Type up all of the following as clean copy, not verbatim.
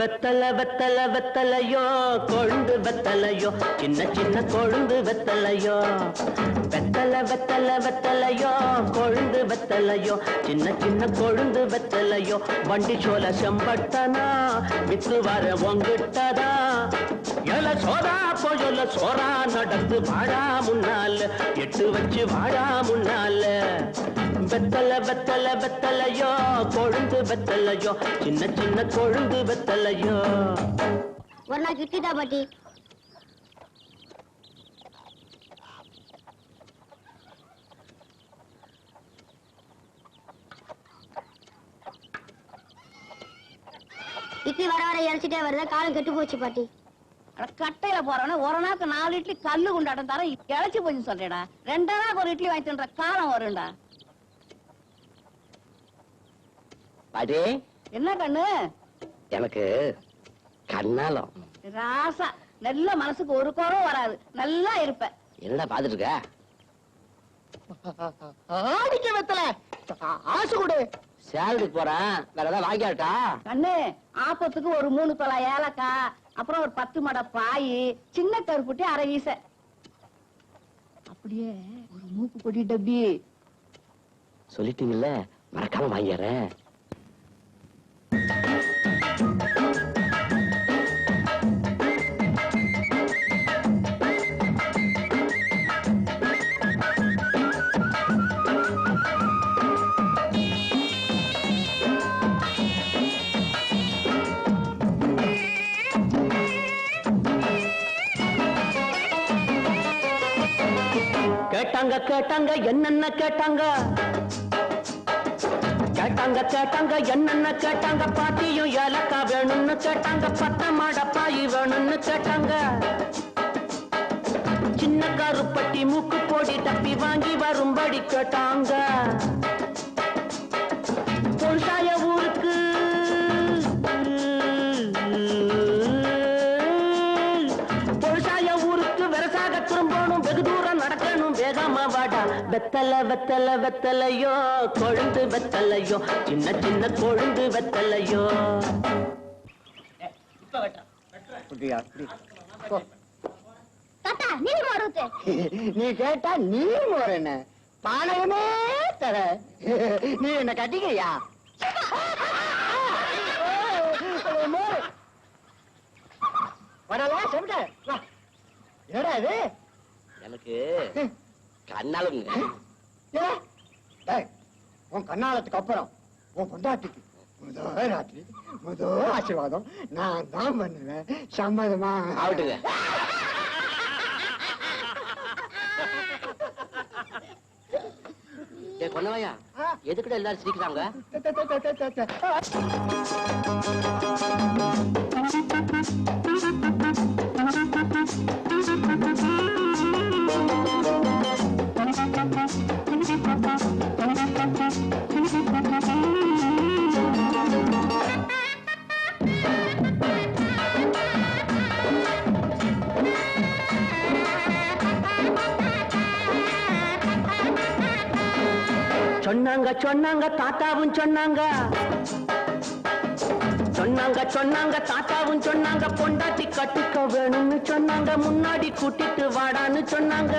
வெத்தல வெத்தல வெத்தலையோ கொழுந்து வெத்தலையோ சின்ன சின்ன கொழுந்து வெத்தலையோ வெத்தல வெத்தல வெத்தலையோ கொழுந்து வெத்தலையோ சின்ன சின்ன கொழுந்து வெத்தலையோ வண்டி சோல செம்பட்டனா வித்து வர ஒங்கிட்டதா எல சோதா போயொல்ல சோரா நடந்து வாழா முன்னால எட்டு வச்சு வாழா முன்னால வெத்தல வெத்தல வெத்தலையோ கொழுந்து வெத்தலையோ சின்ன சின்ன கொழுந்து வெத்தலையோ ஒரு நாள் கிட்டிதா பாட்டி இட்லி வர வர இறைச்சிட்டே வருது காலம் கெட்டு போச்சு பாட்டி கட்டையில போறவன ஒரு நாளுக்கு 4 இட்லி கல்லு குண்டாட்டம் தர இழைச்சி போச்சு சொல்றேடா 2 நாளுக்கு ஒரு இட்லி வாங்கி தின்ற காலம் வரும்டா பாட்டி என்ன கண்ணு எனக்கு கண்ணாலம் ராசா நல்ல மனசுக்கு ஒரு குறவும் வராது நல்லா இருப்ப என்னடா பாத்துட்டு இருக்க ஆடிக்க வெத்தல ஆசை கொடு சேலத்துக்கு போறேன் வேற ஏதாவது வாங்கியாட்டா கண்ணு ஆப்பத்துக்கு ஒரு 3 தொலை ஏலக்காய் அப்புறம் ஒரு 10 மடை பாய் சின்ன கருப்புட்டி அரை வீச அப்படியே ஒரு மூக்கு பொடி டப்பி சொல்லிட்டீங்கல்ல மறக்காம வாங்கிடுறேன் கேட்டாங்க கேட்டாங்க என்னென்ன கேட்டாங்க கேட்டாங்க கேட்டாங்க என்னென்ன கேட்டாங்க பாட்டியும் ஏலக்கா வேணும்னு கேட்டாங்க 10 மாட பாய் வேணும்னு கேட்டாங்க சின்ன கருப்பட்டி மூக்கு போடி டப்பி வாங்கி வரும்படி கேட்டாங்க பொன்சாய ஊருக்கு பொன்சாய ஊருக்கு வெரசாக திரும்பணும் வெகு தூரம் நடக்கணும் வேகமா வாடா வெத்தல வெத்தல வெத்தலையோ கொழுந்து வெத்தலையோ சின்ன சின்ன கொழுந்து வெத்தலையோ தாத்தா நீ மாறுது நீ கேட்டா நீ மோரன பானகமே தர நீ என்ன கட்டிக்கையா வரல செவிட்ட ஏடா இது எனக்கு கண்ணாலங்க உன் கண்ணாலத்துக்கு அப்புறம் உன் பொண்டாட்டிக்கு முதல் ராத்திரி முதல் ஆசீர்வாதம் நான் தான் பண்ணுவேன் சம்மதமா ஆகட்டுங்க கொன்னவையா எதுக்குடா எல்லாரும் சிரிக்கிறாங்க சொன்னாங்க சொன்னாங்க தாத்தாவும் சொன்னாங்க சொன்னாங்க சொன்னாங்க தாத்தாவும் சொன்னாங்க பொண்டாட்டி கட்டிக்க வேணும்னு சொன்னாங்க முன்னாடி கூட்டிட்டு வாடான்னு சொன்னாங்க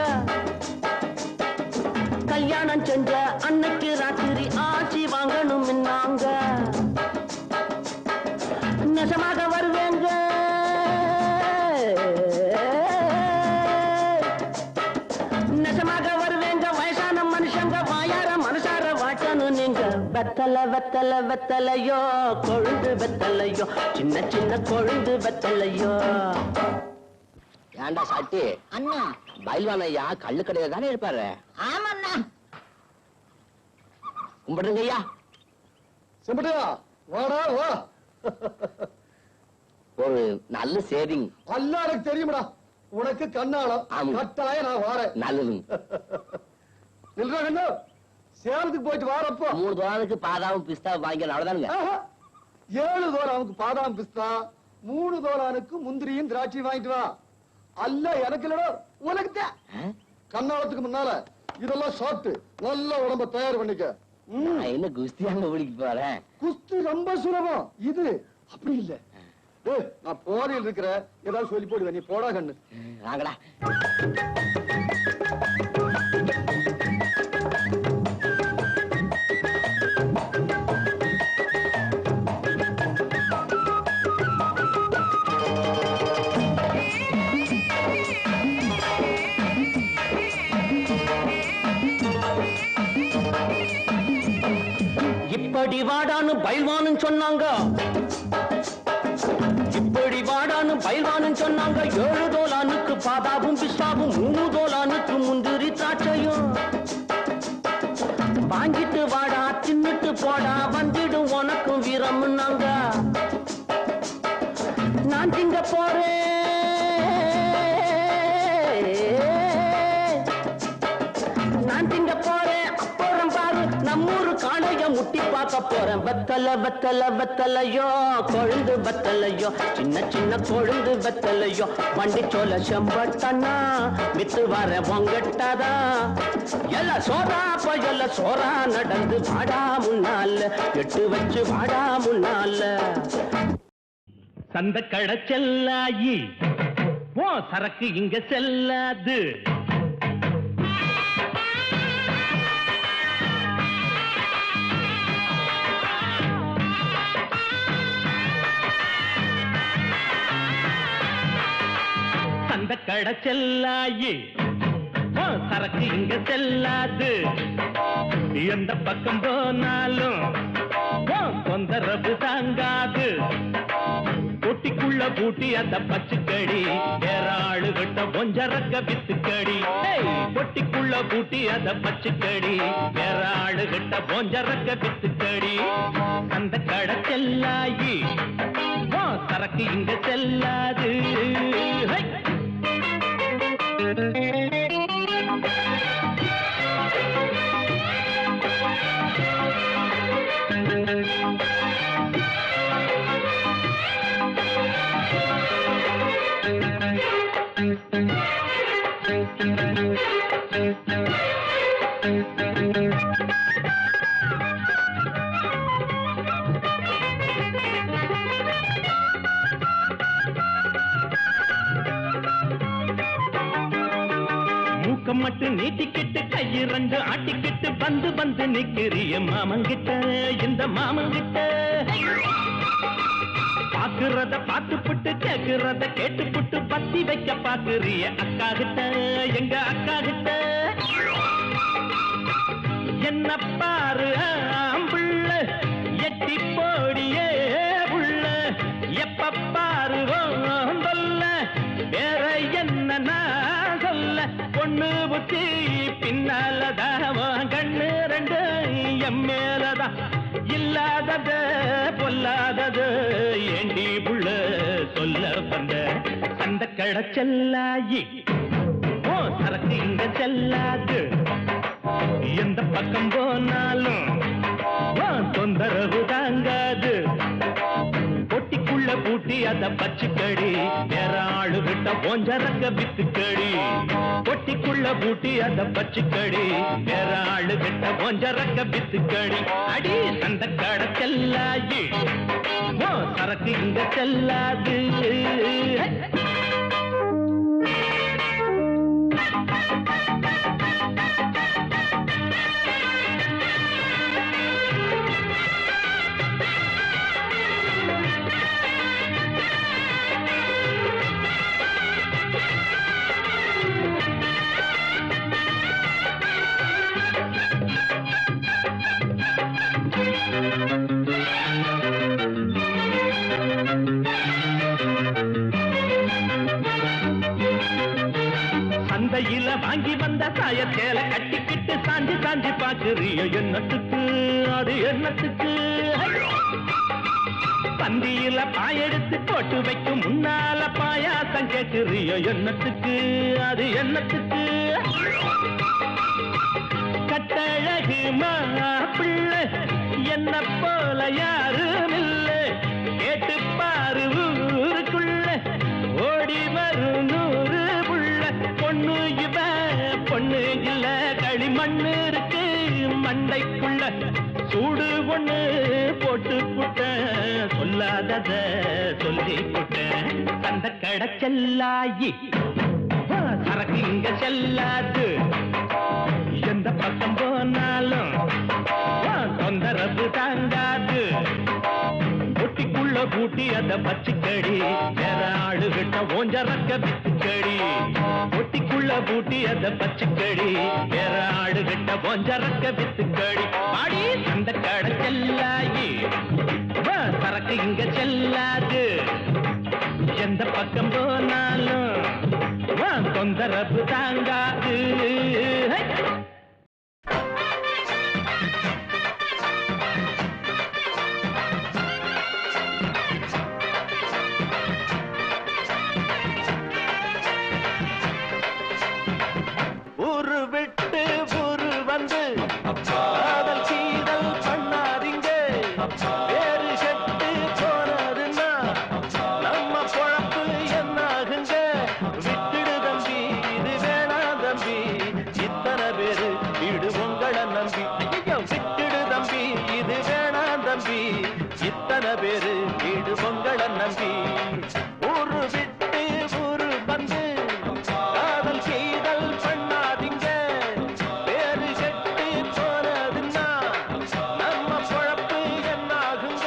கல்யாணம் செஞ்ச அன்னைக்கு ராத்திரி ஆட்சி வாங்கணும் நாங்க நெசமாக வருவேங்க நெசமாக வருவேங்க வயசான மனுஷங்க வாயார மனசார வாட்டணும் நீங்க வெத்தல வெத்தல வெத்தலையோ கொழுந்து வெத்தலையோ சின்ன சின்ன கொழுந்து வெத்தலையோ ஏண்டா சாட்டி அண்ணா பயில்வான் ஐயா கல்லு கடையில தானே இருப்பாரு ஆமாண்ணா கும்பிடுங்க ஐயா செம்பிட்டியா வாடா வா ஒரு நல்ல சேவிங் அல்ல எனக்கு தெரியுமடா உனக்கு கண்ணாலம் ஆமா. கட்டாய நான் வாரேன் நல்லதுங்க இல்ல சேலத்துக்கு போயிட்டு வாரப்போ 3 தோரானுக்கு பாதாவும் பிஸ்தாவும் வாங்கிக்கலாம் அவ்வளவுதானுங்க 7 தோரானுக்கு பாதாம் பிஸ்தா 3 தோரானுக்கு முந்திரியும் திராட்சை வாங்கிட்டு வா அல்ல எனக்கு இல்லடா உனக்கு கண்ணாலத்துக்கு முன்னால இதெல்லாம் சாப்பிட்டு நல்ல உடம்ப தயார் பண்ணிக்க நான் என்ன குஸ்தியாங்க ஓடிக்கு போறேன் குஸ்தி ரொம்ப சுலபம் இது அப்படி இல்ல நான் போதையில் இருக்கிற ஏதாவது சொல்லி போடுவேன், நீ போடா கண்ணு. வாங்கடா. இப்படி வாடான்னு பயில்வான்னு சொன்னாங்க, இப்படி வாடான்னு பயில்வான்னு சொன்னாங்க. 7 தோலானுக்கு பாதாவும் பிஸ்தாவும், 3 தோலானுக்கு முந்திரி திராட்சையும். வாங்கிட்டு வாடா தின்னுட்டு போடா, வந்துடும் உனக்கும் வீரம்னாங்க. நான் திங்க போறேன், நான் திங்க போறேன். அப்புறம் பாரு நம்மூரு காளைய முட்டி பார்க்க போறேன். வெத்தல வெத்தல வெத்தலையோ, கொழுந்து வெத்தலையோ, சின்ன சின்ன கொழுந்து வெத்தலையோ. வண்டி சோல செம்பட்டனா வித்து வர பொங்கட்டாதா. எல்ல சோறா பயல்ல சோறா, நடந்து வாடா முன்னால, எட்டு வச்சு வாடா முன்னால. சந்த கடை செல்லாயி ஓ சரக்கு இங்க செல்லாது. சந்த கடை செல்லாயி ஓ சரக்கு இங்க செல்லாது. எந்த பக்கம் போனாலும் ஓ தொந்தரவு தாங்காது. பொட்டிக்குள்ள பூட்டி அந்த பச்சுக்கடி, வேற ஆளுகிட்ட கொஞ்சரக்க வித்துக்கடி. பொட்டிக்குள்ள பூட்டி அந்த பச்சுக்கடி, வேற ஆளுகிட்ட கொஞ்சரக்க வித்துக்கடி. அந்த கடை செல்லாயி ஓ சரக்கு இங்க செல்லாது. மூக்கம் மட்டும் நீட்டிக்கிட்டு கையிரண்டு ஆட்டிக்கிட்டு வந்து வந்து நிக்கிறிய மாமங்கிட்ட, இந்த மாமங்கிட்ட. பாக்குறத பார்த்துப்புட்டு கேக்குறத கேட்டுப்புட்டு பத்தி வைக்க பாக்குறிய அக்கா கிட்ட, எங்க அக்கா கிட்ட. என்ன பாரு ஆம்புள்ள, எட்டி போடியே உள்ள, எப்ப பாரு தொல்ல, வேற என்ன நான் சொல்ல. பொண்ணு புத்தி பின்னாலதான், கண்ணு ரெண்டு எம் மேலதான். இல்லாதது பொல்லாதது ஏண்டி புள்ள சொல்ல வந்த. அந்த கடை செல்லாயி ஓ சரக்கு இங்க செல்லாது. எந்த பக்கம் போனாலும் தொந்தரவு தாங்காது. பொட்டிக்குள்ள பூட்டி அத பச்சுக்கடி, வேற ஆளு விட்ட போஞ்சரக்க வித்துக்கடி. பொட்டிக்குள்ள பூட்டி அத பச்சுக்கடி, வேற ஆளு விட்ட போஞ்சரக்க வித்துக்கடி. அடி சந்த கடை செல்லாயி ஓ சரக்கு இங்க செல்லாது. சந்தையில வாங்கி வந்த சாயத்தேல கட்டிக்கிட்டு சாஞ்சி சாஞ்சி பாக்குறியோ என்னத்துக்கு, அது என்னத்துக்கு. பந்தியில பாயெடுத்து போட்டு வைக்கும் முன்னால பாயாசம் கேட்குறியோ என்னத்துக்கு, அது என்னத்துக்கு. கட்டழகு மாப்பிள்ளை என்ன போல யாரும் இல்லை, கேட்டு பாரு ஊருக்குள்ள ஓடி வரும் 100 புள்ள. பொண்ணு இவ பொண்ணு இல்ல, களிமண்ணு இருக்கு மண்டைக்குள்ள. சூடு ஒண்ணு போட்டு புட்ட சொல்ல சொல்லாதத சொல்லி போட்டேன். அந்த கடை செல்லாயி சரக்கு இங்க செல்லாது. எந்த பக்கம் போனாலும் தொந்தரவு தாங்காது. ஒட்டிக்குள்ள பூட்டி அத பச்சுக்கடி வேற ஆளுகிட்ட ஓஞ்சரக்க வித்துக்கடி. ஒட்டிக்குள்ள பூட்டி அத பச்சுக்கடி வேற ஆளுகிட்ட ஓஞ்சரக்க வித்துக்கடி. பாடி அந்த கடை செல்லாயி சரக்கு இங்க செல்லாது. எந்த பக்கம் போனாலும் தொந்தரவு தாங்காது. ஊரு விட்டு ஊரு வந்து காதல் சீதல் பண்ணாதீங்க. வேறு செட்டு போனதுன்னா நம்ம பொழப்பு என்னாகுங்க. விட்டுடு தம்பி இது வேணா தம்பி. இத்தனை பேரு வீடு உங்களை நம்பி. விட்டுடு தம்பி இது வேணா தம்பி. இத்தனை பேரு வீடு உங்களை நம்பி. ஊரு விட்டு ஊரு வந்து காதல் செய்தல் பண்ணாதீங்க. வேறு செட்டு போனதுன்னா நம்ம பொழப்பு என்னாகுங்க.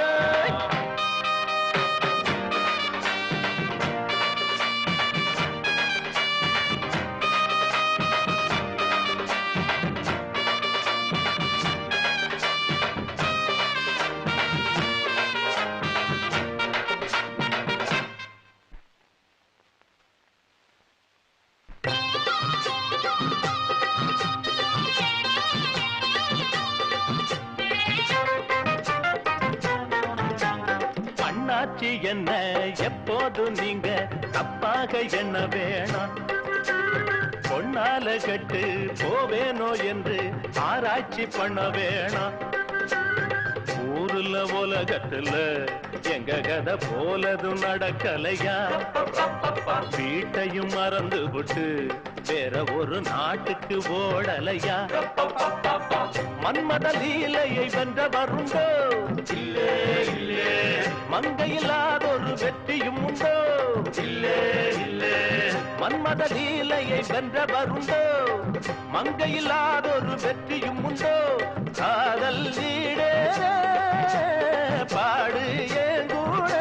அண்ணாச்சி என்ன எப்போது நீங்க தப்பாக என்ன வேணாம். பொன்னால கட்டு போவேனோ என்று ஆராய்ச்சி பண்ண வேணாம். ஊருல உலகத்துல எங்க கதை போலதும் நடக்கலையா. வீட்டையும் மறந்து விட்டு வேற ஒரு நாட்டுக்கு ஓடலையா. மன்மத லீலையை வென்ற வருண்டோ. இல்லே இல்லே மங்கையில்லாதொரு வெற்றியும் உண்டோ. இல்லே இல்லே மன்மத லீலையை வென்ற வருண்டோ. மங்கையில்லாதொரு வெற்றியும் உண்டோ. காதல் நீடே பாடு ஏங்கூட.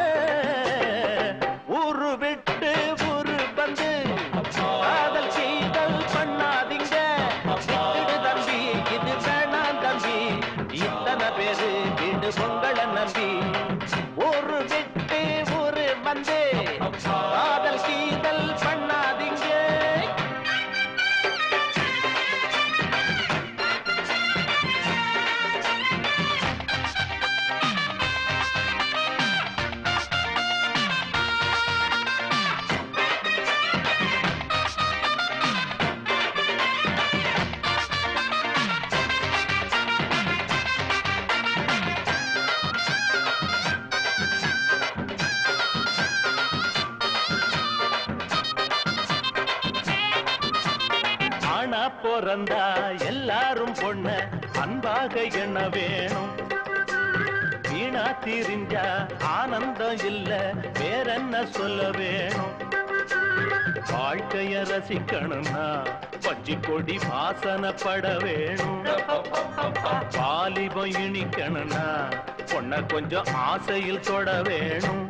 ஊரு விட்டு ஊரு வந்து காதல் செய்தல் பண்ணாதீங்க. விட்டுடு தம்பி இது வேணாம் தம்பி. இத்தனை பேரு வீடு உங்களை நம்பி. ஊரு விட்டு ஊரு வந்து காதல் செய்தல் பண்ணாதீங்க. ஆனா பிறந்தா எல்லாரும் பொண்ண அன்பாக எண்ண வேணும். வீணா திரிஞ்சா ஆனந்தம் இல்ல வேறென்ன சொல்ல வேணும். வாழ்க்கைய ரசிக்கணும்னா பச்சி கொடி வாசனப்பட வேணும். வாலிபம் இனிக்கணும்னா பொண்ண கொஞ்சம் ஆசையில் தொட வேணும்.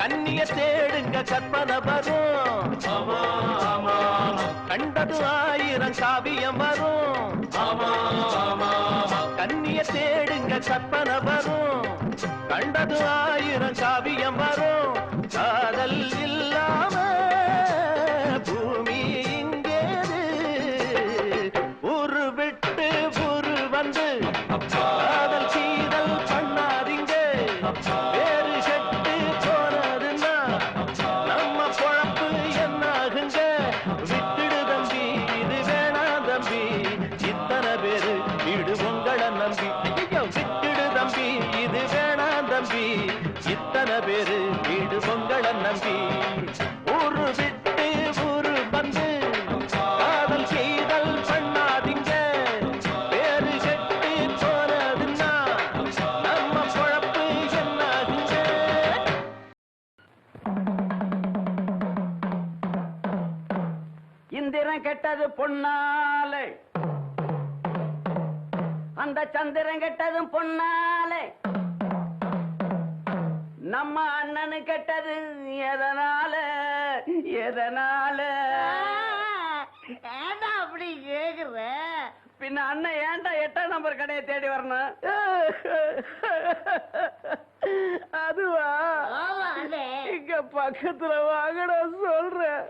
கண்ணிய தேடுங்க கற்பனை வரும். கண்டது ஆயிரம் காவியம் வரும். கண்ணிய தேடுங்க கற்பனை வரும். கண்டது ஆயிரம் காவியம் வரும். காதல் இல்லாம பூமி இங்கேது. ஊரு விட்டு ஊரு வந்து காதல் சீதல் பண்ணாதீங்க. வேறு செட்டு போனதுன்னா நம்ம பொழப்பு என்னாகுங்க. விட்டுடு தம்பி இது வேணா தம்பி. இத்தனை பேரு வீடு உங்களை நம்பி. விட்டுடு தம்பி இது வேணா தம்பி. இத்தனை பேரு வீடு உங்களை நம்பி. ஊரு விட்டு ஊரு வந்து காதல் செய்தல் பண்ணாதீங்க. வேறு செட்டு போனதுன்னா நம்ம பொழப்பு என்ன சந்திரன் கெட்டது பொன்னாலே, அந்த சந்திரன் கெட்டதும் பொன்னாலே, நம்ம அண்ணனு கெட்டது எதனால எதனால? ஏண்டா அப்படி கேக்குற? பின்ன அண்ணன் ஏன்டா 8ஆம் நம்பர் கடையை தேடி வரணும்? அதுவா, இங்க பக்கத்துல வாங்கடா சொல்றேன்.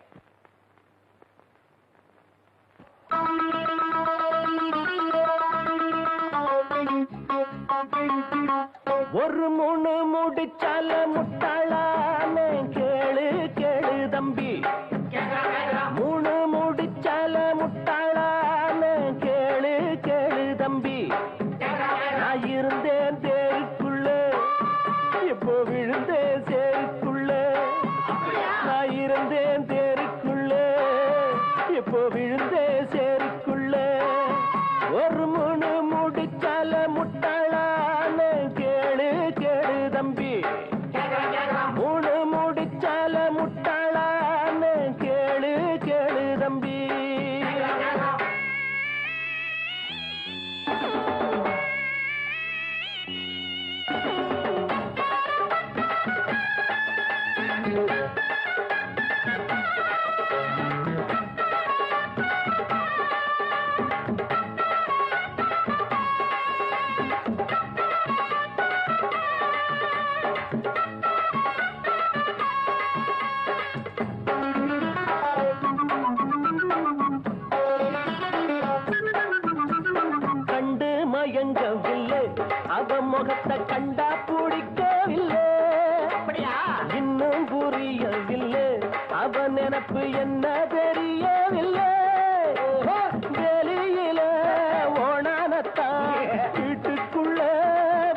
ஒரு மூணு முடிச்சால முட்டாளான கேளு கேளு தம்பி, மூணு முடிச்சால முட்டாளான கேளு கேளு தம்பி. நான் இருந்தேன் தேருக்குள்ள, இப்போ விழுந்தேன் சேருக்குள்ள. நான் இருந்தேன் தேருக்குள்ள, இப்போ விழுந்தேன் சேருக்குள்ள. ஒரு மூணு முடிச்சால முட்டாளான கேளு கேளு தம்பி, மூணு முடிச்சால முட்டாளான கேளு கேளு தம்பி. கண்டு மயங்கவில்லை, அவ முகத்தை கண்டா பிடிக்கவில்லை. இன்னும் புரியவில்லை, அவ நினைப்பு என்ன தெரியவில்லை. வெளியில ஓணானத்தான் வீட்டுக்குள்ள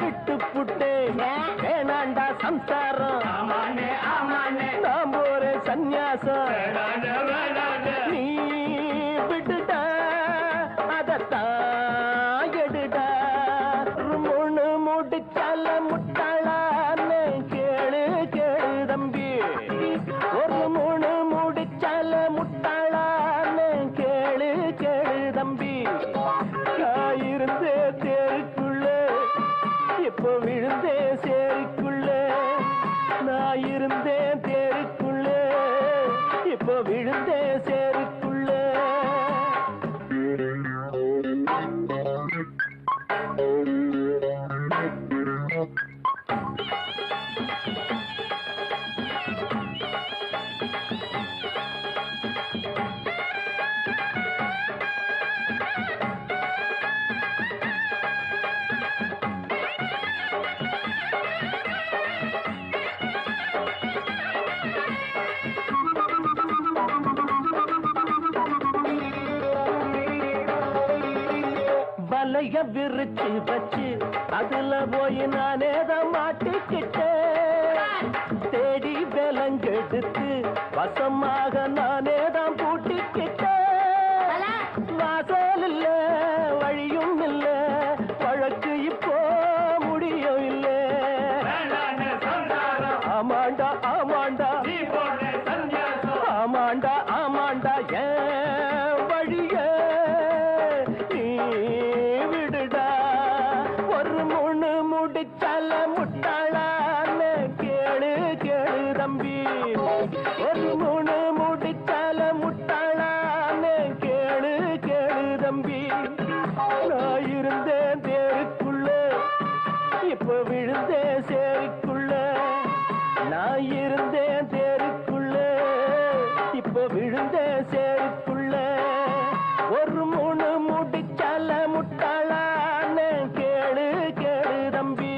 விட்டு புட்டேன். வேணாண்டா சம்சாரம், நாம் ஒரு சந்நியாசம். நீ விட்டுட்டா அதத்தான் எடுடா. மூணு முடிச்சால முட்டாளான கேளு கேளு தம்பி, ஒரு மூணு முடிச்சால முட்டாளான கேளு கேளு தம்பி. நான் இருந்தே தேருக்குள்ள, இப்போ விழுந்தே சேருக்குள்ள. நான் இருந்தேன் தேருக்குள்ள, இப்போ விழுந்தே சேருக்குள்ள. வலைய விரிச்சு வச்சு அதுல போய் நானே தான் மாட்டிக்கிட்டேன். தேடி விலங்கெடுத்து வசமாக நானே தான் பூட்டிக்கிட்டேன். வாசல் இல்ல வழியும் இல்ல, வழக்கு இப்போ முடியும் இல்ல. ஆமாண்டா ஆமாண்டா ஆமாண்டா ஆமாண்டா, ஏன் வழிய நீ விடுடா. ஒரு மூணு முடிச்சால முட்டாளான கேளு கேளு தம்பி, ஒரு மூணு முடிச்சால முட்டாளான கேளு கேளு தம்பி. நான் இருந்தேன் தேருக்குள்ள, இப்போ விழுந்தேன் சேருக்குள்ள. நான் இருந்தேன் தேருக்குள்ள, இப்போ விழுந்தேன் சேருக்குள்ள. ஒரு மூணு முடிச்சால முட்டாளான கேளு கேளு தம்பி,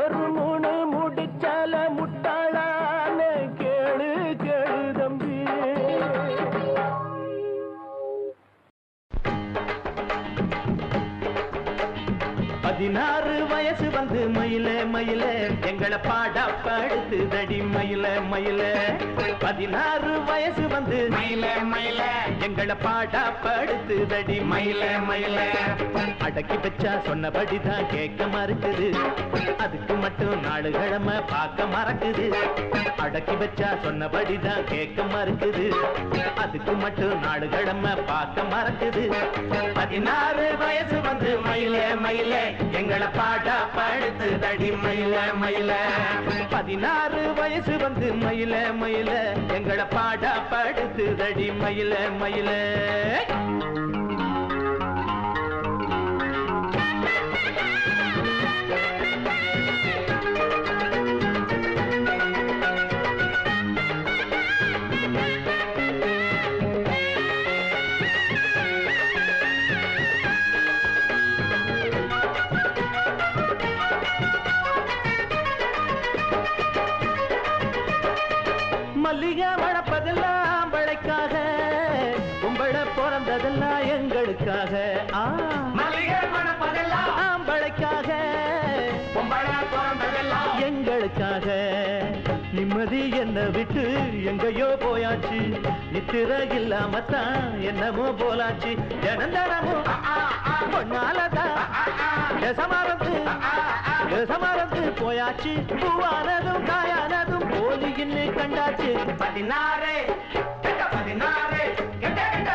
ஒரு மூணு முடிச்சால முட்டாளான கேளு கேளு தம்பி. 16 வயசு வந்து மயில மயில எங்களை பாடா படுத்து தடி மயில மயில. 16 வயசு வந்து மயில மயில எங்களை பாடா படுத்து தடி மயில மயில. அடக்கி வச்சா சொன்னபடிதான் கேட்க மறுக்குது, அதுக்கு மட்டும் நாலு கிழமை பார்க்க மறக்குது. அடக்கி வச்சா சொன்னபடிதான் கேட்க மறுக்குது, அது அதுக்கு மட்டும் நாடு கடமை பார்க்க மறக்குது 16 வயசு வந்து மயிலே மயிலே எங்களை பாட்டா படுத்து தடி மயிலே மயிலே 16 வயசு வந்து மயிலே மயிலே எங்களை பாட்டா படுத்து தடி மயிலே மயிலே மல்லிகை வளர்ப்பதெல்லாம் வளைக்காக கும்பள பிறந்ததெல்லாம் எங்களுக்காக மல்லிகை வளர்ப்பதெல்லாம் வளைக்காக கும்பள பிறந்ததெல்லாம் எங்களுக்காக நிம்மதி என்ன விட்டு எங்கயோ போயாச்சு நித்திர இல்லாமத்தான் என்னமோ போலாச்சு ஜனந்தரமும் பொன்னாலதான் சமாரத்து போயாச்சு பூவானதும் காயானதும் போலின்னு கண்டாச்சு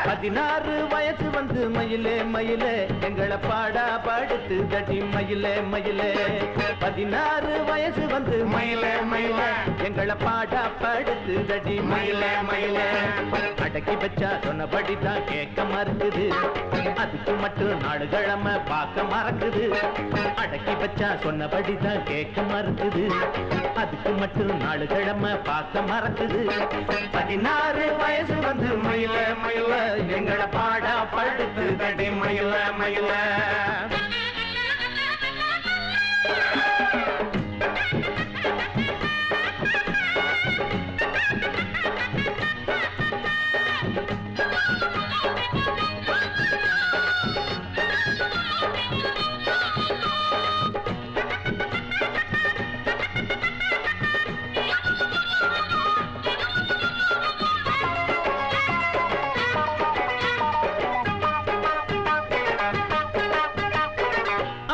16 வயசு வந்து மயிலே மயிலே எங்களை பாடா படுத்து தடி மயிலே மயிலே 16 வயசு வந்து மயிலே மயிலே எங்களை பாடா படுத்து தடி மயிலே மயிலே அடக்கி வச்சா சொன்னபடிதான் கேட்க மறுக்குது அதுக்கு மட்டும் நாடு கிழமை பார்க்க மறக்குது அடக்கி வச்சா சொன்னபடிதான் கேட்க மறுக்குது அதுக்கு மட்டும் நாடு கிழமை பார்க்க மறக்குது 16 வயசு வந்து மயிலே மயிலே எங்களை பாடா படுத்து தடி மயிலே மயிலே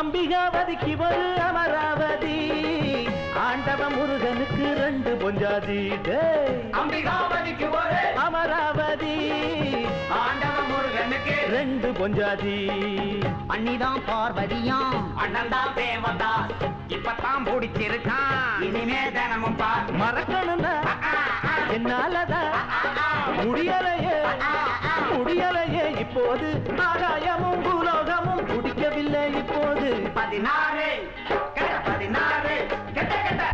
அம்பிகாவதிக்கு ஒரு அமராவதி ஆண்டவ முருகனுக்கு 2 பொஞ்சாதி அம்பிகாவதிக்கு ஒரு அமராவதி ஆண்டவ முருகனுக்கு 2 பொஞ்சாதி அண்ணிதான் பார்வதியாம் அண்ணன் தான் தேவதாஸ் இப்பதான் பிடிச்சிருக்கான் இனிமே தினமும் பார் மறக்கணும்னா என்னாலதான் முடியலையே இப்போது ஆகாயமும் பூலோகமும் குடிக்கவில்லை இப்போது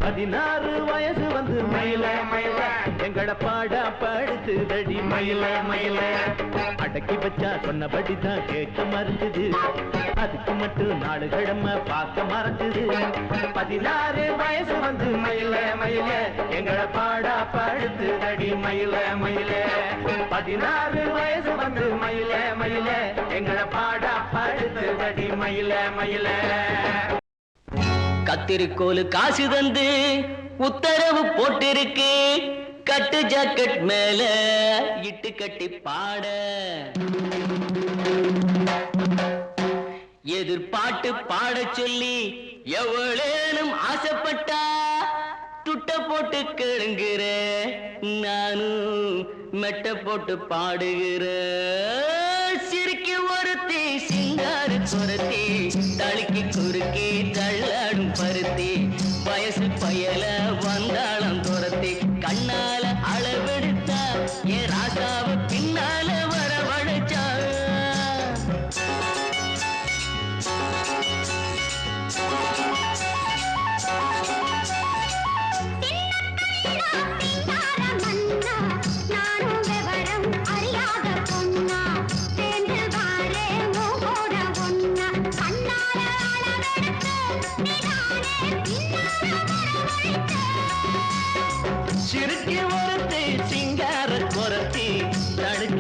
16 வயசு வந்து மயில மயில எங்கட பாடா படுத்து தடி மயில மயில அடக்கி வச்சா சொன்னபடிதான் கேட்க மறுக்குது அதுக்கு மட்டும் நாடு கிழமை பார்க்க மறக்குது 16 வயசு வந்து மயில மயில எங்கட பாடா படுத்து தடி மயில மயில 16 வயசு வந்து மயில மயில எங்கட பாடா படுத்து தடி மயில மயில கத்திரிக்கோலு காசு தந்து உத்தரவு போட்டிருக்கு கட்டு ஜாக்கெட் மேல இட்டு கட்டி பாட எதிர்பாட்டு பாட சொல்லி எவ்வளேனும் ஆசைப்பட்டா துட்ட போட்டு கேளுங்கிற நானும் மெட்ட போட்டு பாடுகிற சிரிக்கி ஒருத்தி சிங்காரு குரத்தி தழுக்கி குறுக்கி தள்ளாடும் பருத்தி வயசு பயல வந்தாளம் துரத்தி கண்ணால அளவெடுத்தா ஏ ராசாவ பின்னால வரவழைச்சா சிறுக்கி ஒருத்தி சிங்கார குரத்தி தடுக்க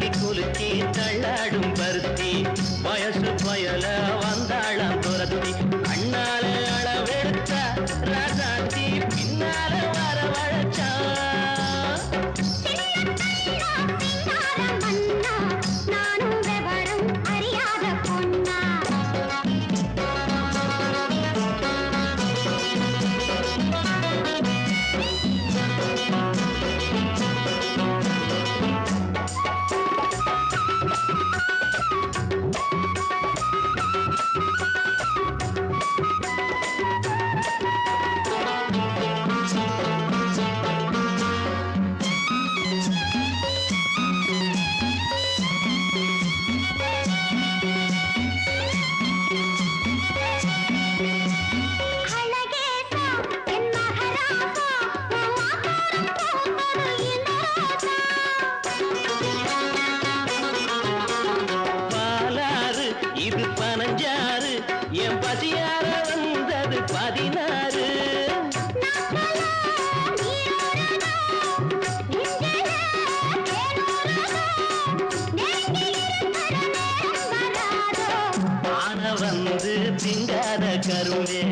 திங்காத கரும்பே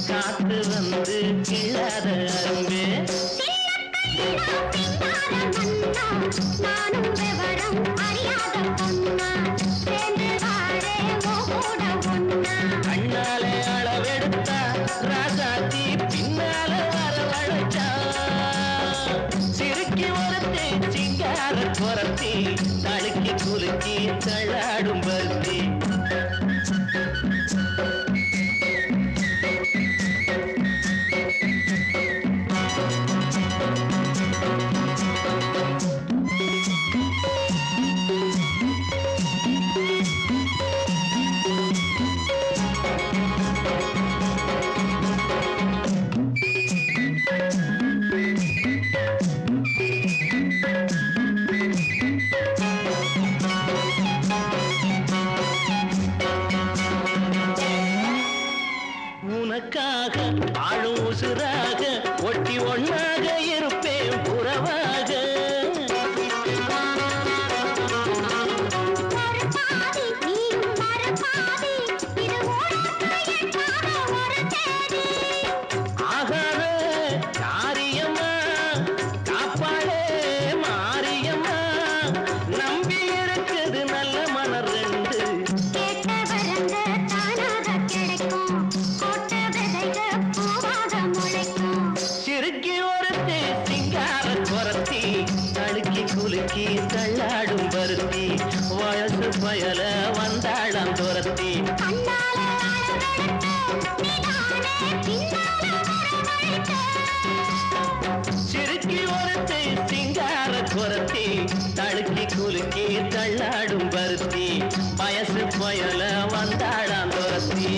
காத்து வந்து கிள்ளாத அரும்பே நானும் விவரம் அறியாத பொண்ணா சேர்ந்து வாழே கூட பொண்ணா கண்ணாலே அளவெடுத்தா ராசாத்தி பின்னால வரவழைச்சா சிறுக்கி ஒருத்தி சிங்கார குரத்தி தழுக்கி குலுக்கி தள்ளாடும் பருத்தி உனக்காக ஆளும் உசுராக ஒட்டி ஒன்னாக இருப்பேன் புறவாக ஆகாத காரியம்மா காப்பாளே மாரியம்மா நம்பி இருக்குது நல்ல மலர் ரெண்டு சிறுக்கி ஒருத்தி சிங்கார குரத்தி தழுக்கி குலுக்கி தள்ளாடும் பருத்தி வயசு பயல வந்தாளாம் துரத்தி சிறுக்கி ஒருத்தி சிங்கார குரத்தி தழுக்கி குலுக்கி தள்ளாடும் பருத்தி வயசு பயல வந்தாளாம் துரத்தி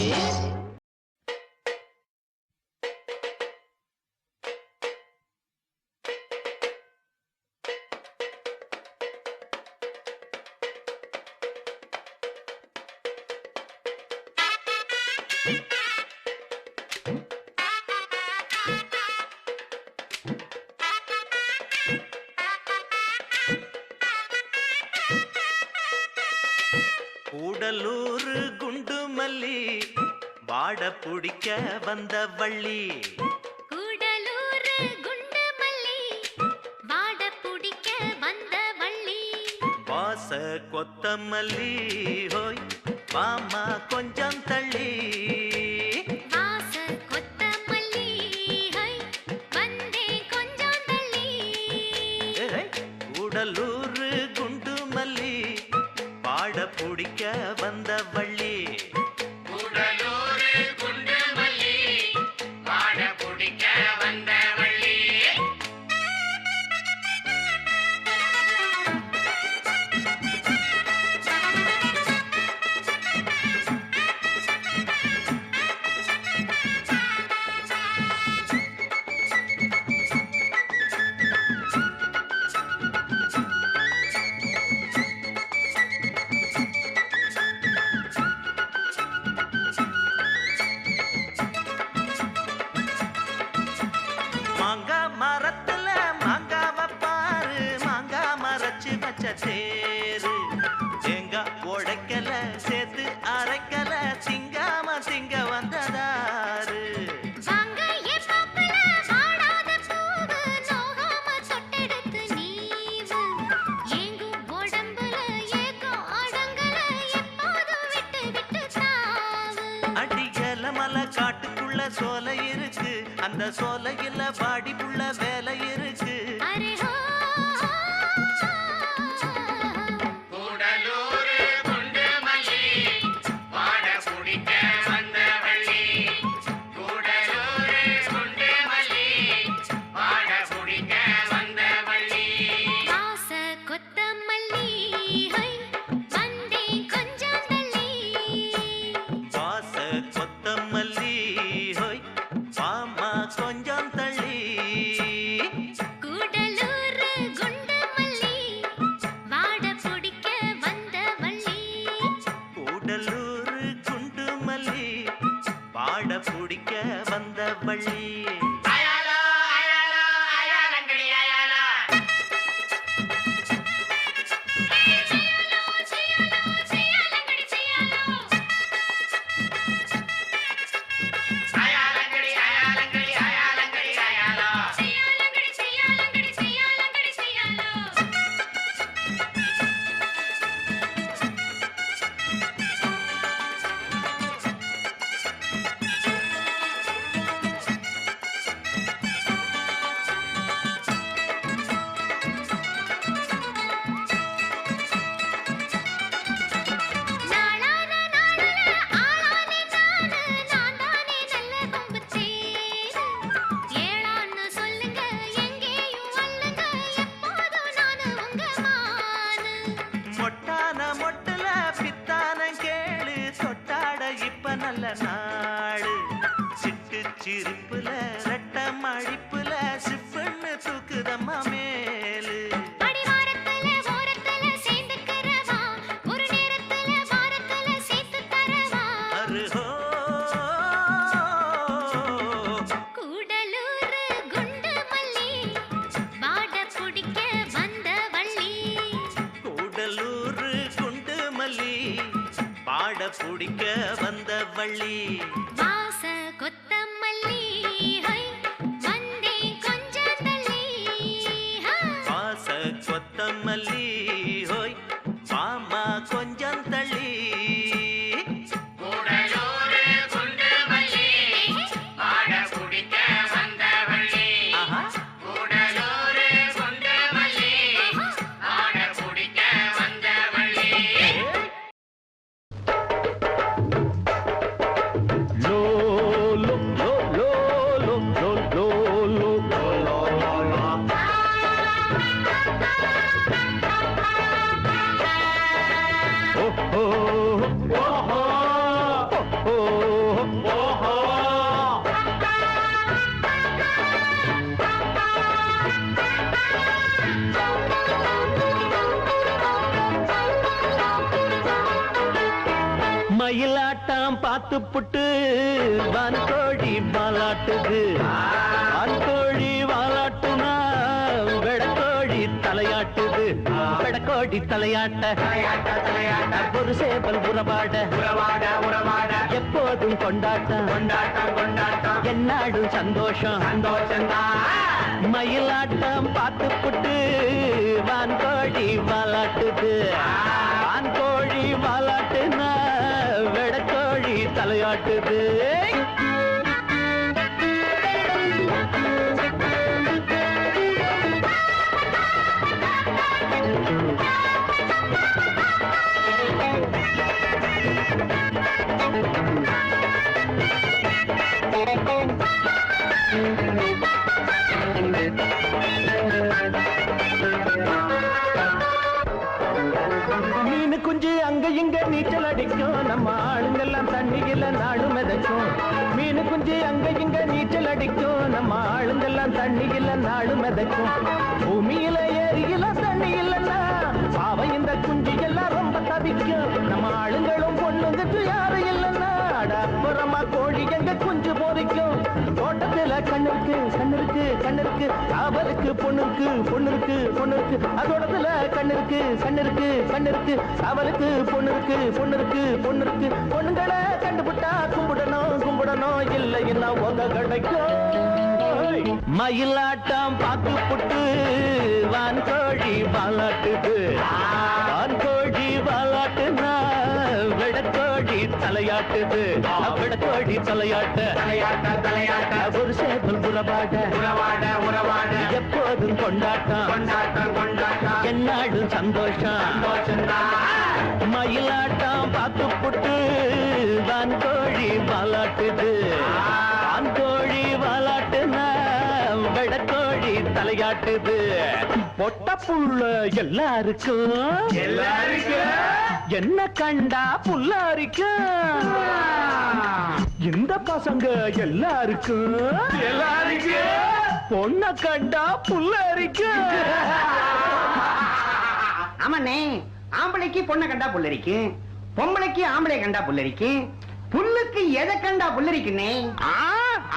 கூடலூர் குண்டு மல்லி வாட பிடிக்க வந்த வள்ளி கூடலூர் குண்டு மல்லி வாட பிடிக்க வந்த வள்ளி வாச கொத்தமல்லி ஹோய் வாமா கொஞ்சம் தள்ளி வாச கொத்தமல்லி ஹை வந்தே கொஞ்சம் தள்ளி கூடலூர் குண்டு மல்லி வாட பிடிக்க வந்த வள்ளி கூடலூர் குண்டு மல்லி வாட பிடிக்க வந்த வள்ளி மாங்கா மரத்துல மாங்காவ பாரு மாங்கா மரச்சு வச்ச தேரு தேங்காய் உடைக்கல சேர்த்து அரைக்கல திங்காம திங்க வந்ததாரு வாங்க ஏ பாப்பல வாடாத பூவு நோகாம தொட்டெடுத்து நீவு ஏங்கும் உடம்புல ஏக்கம் அடங்கல எப்போதும் விட்டு விட்டு தாவு அடிக்கல மலை காட்டுக்குள்ள சோலை இருக்கு அந்த சோலையில பாடி புள்ள வேலை இருக்கு அரே ஹோ கூடலூர் குண்டு மல்லி வாட பிடிக்க வந்த வள்ளி கூடலூர் குண்டு மல்லி வாட பிடிக்க வந்த வள்ளி வாச கொத்தமல்லி ஹை வந்தே கொஞ்சம் தள்ளி வாச கொத்தமல்லி ஹோய் வாமா கொஞ்சம் தள்ளி மொட்டான மொட்டுல பித்தான கேளு தொட்டாட இப்ப நல்ல நாடு சிட்டு சிரிப்புல ரெட்ட மழிப்புல சிப்புன்னு தூக்குதம்மா மேலு அடிவாரத்துல ஓரத்துல சேர்ந்துக்கிறவா ஒரு நேரத்துல வாரத்துல சேர்த்து தரவா அருஹோ கூடலூர் குண்டு மல்லி வாட குடிக்க வந்த வள்ளி கூடலூர் குண்டு மல்லி பாட பிடிக்க வந்த வள்ளி வாச கொத்தமல்லி ஹை வந்தே கொஞ்சம் தள்ளி வாச கொத்தமல்லி ஹோய் மாமா கொஞ்சம் தள்ளி கூடலூரு குண்டு மல்லி பாட குடிக்க வந்த வள்ளி ஆஹா கூடலூரு குண்டு மல்லி பாட குடிக்க வந்த Valli low low low low low low low low low low low ஓஹோ ஓஹோ ஓஹோ ஓஹோ மயிலாட்டம் பார்த்து புட்டு வான்கோழி வாலாட்டுது வான்கோழி வாலாட்டுனா வெடக்கோழி தலையாட்டுது வெடக்கோழி தலையாட்ட ஒரு சேவல் உறவாட எப்போதும் கொண்டாட்டம் என்னாடும் சந்தோஷம் மயிலாட்டம் பார்த்து புட்டு வான்கோழி வாலாட்டுது வான்கோழி வாலாட்டுனா வெடக்கோழி தலையாட்டுது மீனு குஞ்சு அங்க இங்க நீச்சல் அடிக்கும் நம்ம ஆளுங்கெல்லாம் தண்ணியில நாடு மிதக்கும் மீனு குஞ்சு அங்க இங்க நீச்சல் அடிக்கும் நம்ம ஆளுங்கெல்லாம் தண்ணியில நாடு மிதக்கும் பூமியில ஏரியில தண்ணி இல்லைன்னா பாவம் இந்த குஞ்சு எல்லாம் ரொம்ப தவிக்கும் நம்ம ஆளுங்களும் பொண்ணுங்க யாரும் இல்லைன்னா அப்புறமா கோழி எங்க குஞ்சு பொறிக்கும் தோட்டத்துல கண்ணிருக்கு கண்ணிருக்கு கண்ணிருக்கு அவருக்கு பொண்ணுருக்கு பொண்ணுருக்கு பொண்ணுருக்கு அதோடத்துல கண்ணிருக்கு கண்ணிருக்கு கண்ணிருக்கு அவருக்கு பொண்ணுருக்கு பொண்ணுருக்கு பொண்ணுருக்கு பொண்ணுங்களை கண்டுபிட்டா கும்பிடணும் கும்பிடணும் இல்லைன்னா உங்க கிடைக்கும் மயிலாட்டம் பார்த்து புட்டு வான்கோழி வாலாட்டுது வான்கோழி வாலாட்டுனா விடக்கோழி தலையாட்டுது விடக்கோழி தலையாட்ட ஒரு சேவல் உறவாட எப்போதும் கொண்டாட்டம் என்னாடும் சந்தோஷம் மயிலாட்டம் பார்த்து புட்டு வான்கோழி வாலாட்டுது வான்கோழி வாலாட்டுனா விடக்கோழி தலையாட்டுது பொட்ட புள்ள எல்லாருக்கும் என்ன கண்டா புல்லாரிக்கும் இந்த பசங்க எல்லாருக்கும் பொண்ண கண்டா புல்லாரிக்கும் ஆமாண்ணே ஆம்பளைக்கு பொண்ணை கண்டா புல்லரிக்கு பொம்பளைக்கு ஆம்பளை கண்டா புல்லரிக்கு புல்லுக்கு எதை கண்டா புல்லரிக்குன்னே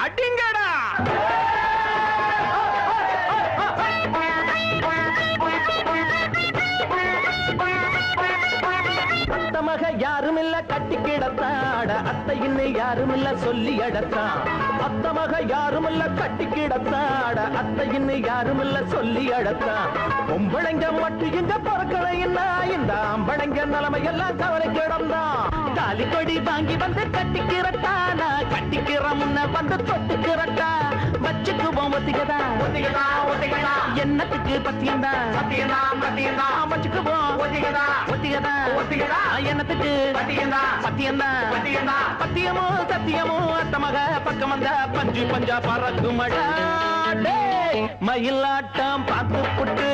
அடிங்கடா மக யாரும் இல்ல கட்டி கிடத்தாட அத்தை இன்னும் யாரும் இல்ல சொல்லி அடத்தான் அத்த மக யாரும் இல்ல கட்டி கிடத்தாட அத்தை இன்னும் யாரும் இல்ல சொல்லி அடத்தான் பொம்பளைங்க மட்டும் இங்க பிறக்கலைன்னா இந்த அம்பளைங்க நிலைமை எல்லாம் கவலை கிடந்தான் தாலி கொடி வாங்கி வந்து கட்டிக்கிறட்டானா கட்டிக்கிற முன்ன வந்து தொட்டுக்கிறட்டா வச்சுக்குவோம் ஒத்திக்கதா என்னத்துக்கு பத்தியந்தா வச்சுக்குவோம் ஒத்திக்கதா என்னத்துக்கு பத்தியமோ சத்தியமோ அத்தமக பக்கம் வந்த பஞ்சு பஞ்சா பறக்குமடா மயிலாட்டம் பார்த்து புட்டு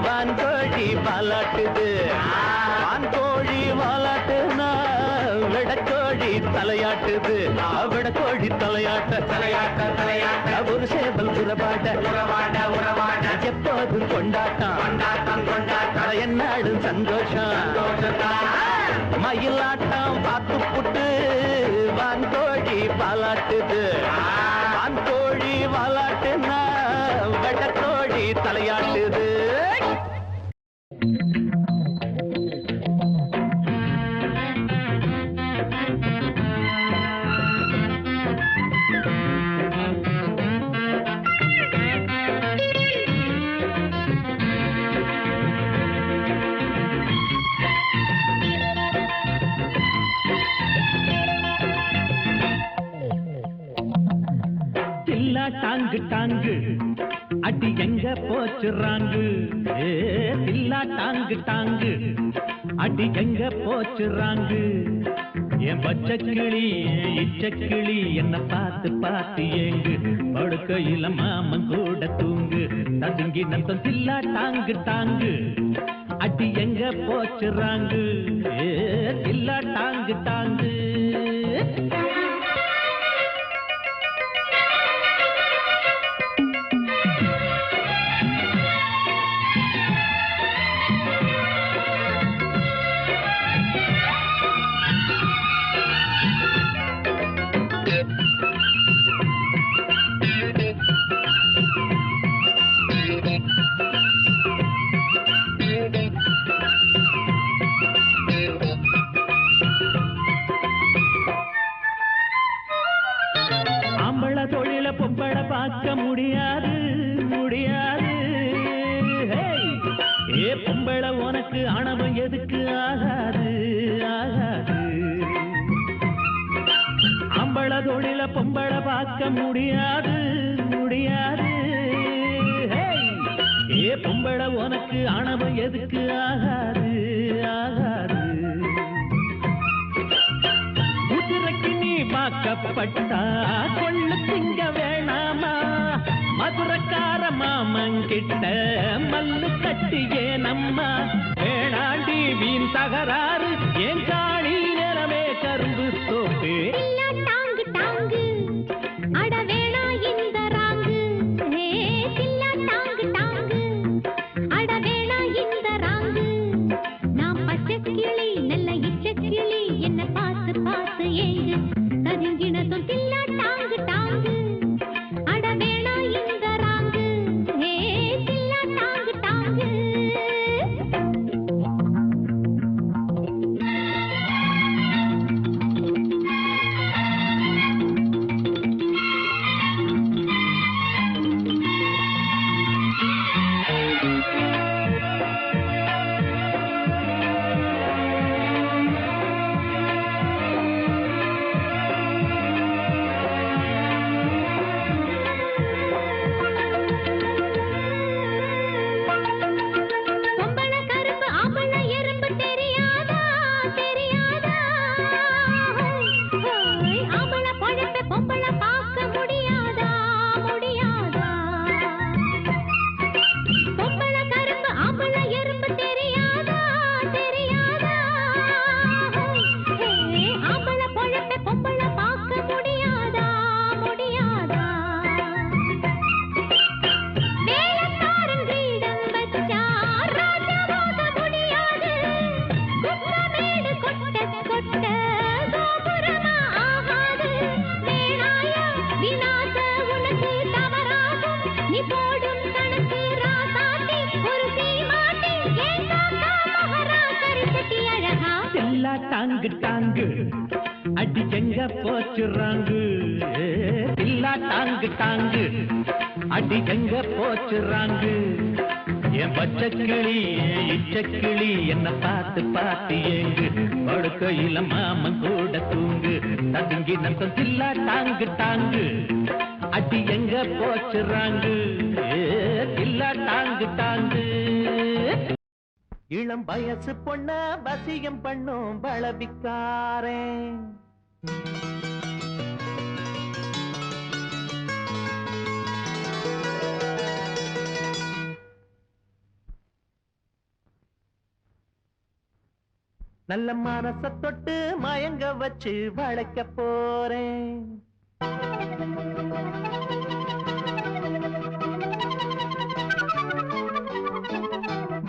வான்கோழி பாலாட்டுது தலையாட்டுது விட கோழி தலையாட்ட தலையாட்ட தலையாட்ட ஒரு சேவல் உறவாட உறவாட உறவாட எப்போதும் கொண்டாட்டம் கொண்டாட்டம் கொண்டாட்டம் என்னாடும் சந்தோஷம் மயிலாட்டம் பார்த்து புட்டு வான்கோழி பாலாட்டுது வான்கோழி வாலாட்டுனா வெட்டக்கோழி தலையாட்டுது டாங்கு டாங்கு அடி எங்க போச்சுறாங்கு தில்லா டாங்கு டாங்கு அடி எங்க போச்சுறாங்கு என் பச்சை கிளி இச்ச கிளி என்ன பார்த்து பார்த்து ஏங்கு படுக்கையில மாமன் கூட தூங்கு நதுங்கி நந்தம் தில்லா டாங்கு டாங்கு அடி எங்க போச்சுறாங்கு தில்லா டாங்கு டாங்கு பார்க்க முடியாது முடியாது ஏ பொம்பளை உனக்கு ஆணவம் எதுக்கு ஆகாது ஆகாது ஆம்பள தொழில பொம்பளை பார்க்க முடியாது முடியாது ஏ பொம்பளை உனக்கு ஆணவம் எதுக்கு ஆகாது ஆகாது குதிரைக்கு நீ வாக்கப்பட்டா கொள்ளு திங்க வேணாமா மதுரக்கார மாமங்கிட்ட மல்லு கட்டியே நம்மா வேணாண்டி வீண் தகராறு ஏன் காணி நிலமே கரும்பு தோப்பு டாங்கு டாங்கு அட வேணா இந்த ராங்கு தில்லா டாங்கு டாங்கு அட வேணா இந்த ராங்கு நான் பச்சை கிளி நல்ல இச்ச கிளி என்ன பார்த்து பார்த்து ஏங்கு கருங்கினதும் தில்லா டாங்கு டாங்கு அட வேணா இந்த ராங்கு தில்லா டாங்கு டாங்கு டாங்கு டாங்கு அடி எங்க போச்சுறாங்கு தில்லா டாங்கு டாங்கு அடி எங்க போச்சுறாங்கு என் பச்சை கிளி இச்ச கிளி என்ன பார்த்து பார்த்து ஏங்கு படுக்கையில மாமன் கூட தூங்கு ததுங்கி நந்தம் தில்லா டாங்கு டாங்கு அடி எங்க போச்சுறாங்கு தில்லா டாங்கு டாங்கு இளம் வயசு பொண்ண வசியம் பண்ணும் பலவிக்காரே நல்ல மனச தொட்டு மயங்க வச்சு வளைக்க போறேன்.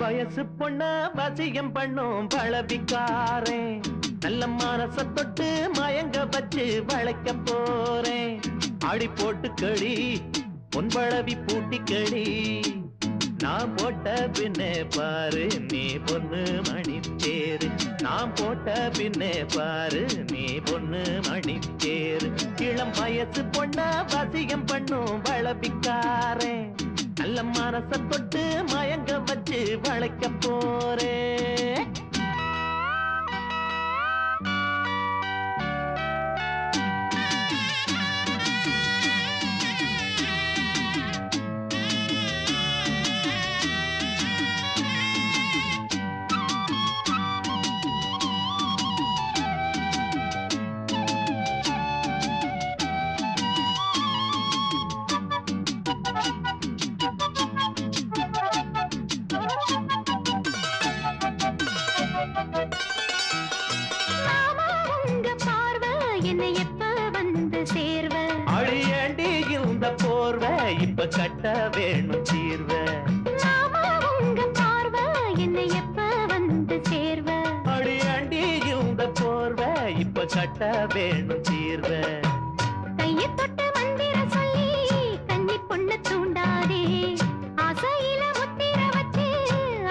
வயசு பொண்ண வசியம் பண்ணும் பழவிக்காரேன். நல்ல மனச தொட்டு மயங்க வச்சு வளைக்க போறேன். ஆடி போட்டு கடி பொன்பழவி பூட்டி கடி. நான் போட்ட பின்னே பாரு நீ பொண்ணு மணித்தேரு. நான் போட்ட பின்னே பாரு நீ பொண்ணு மணித்தேரு. இளம் வயசு பொண்ண வசியம் பண்ணும் வளபிக்காரேன். நல்ல மனச தொட்டு மயங்க வச்சு வளைக்க போறேன். இப்ப கட்ட வேணும் தீர்வ. உங்க பார்வை என்னை எப்ப வந்து சேர்வ. அடியாண்டி இந்த போர்வ இப்ப கட்ட வேணும் தீர்வ. கையை தொட்டு மந்திர சொல்லி கன்னி பொண்ணு தூண்டாதே. ஆசையில முத்திர வச்சு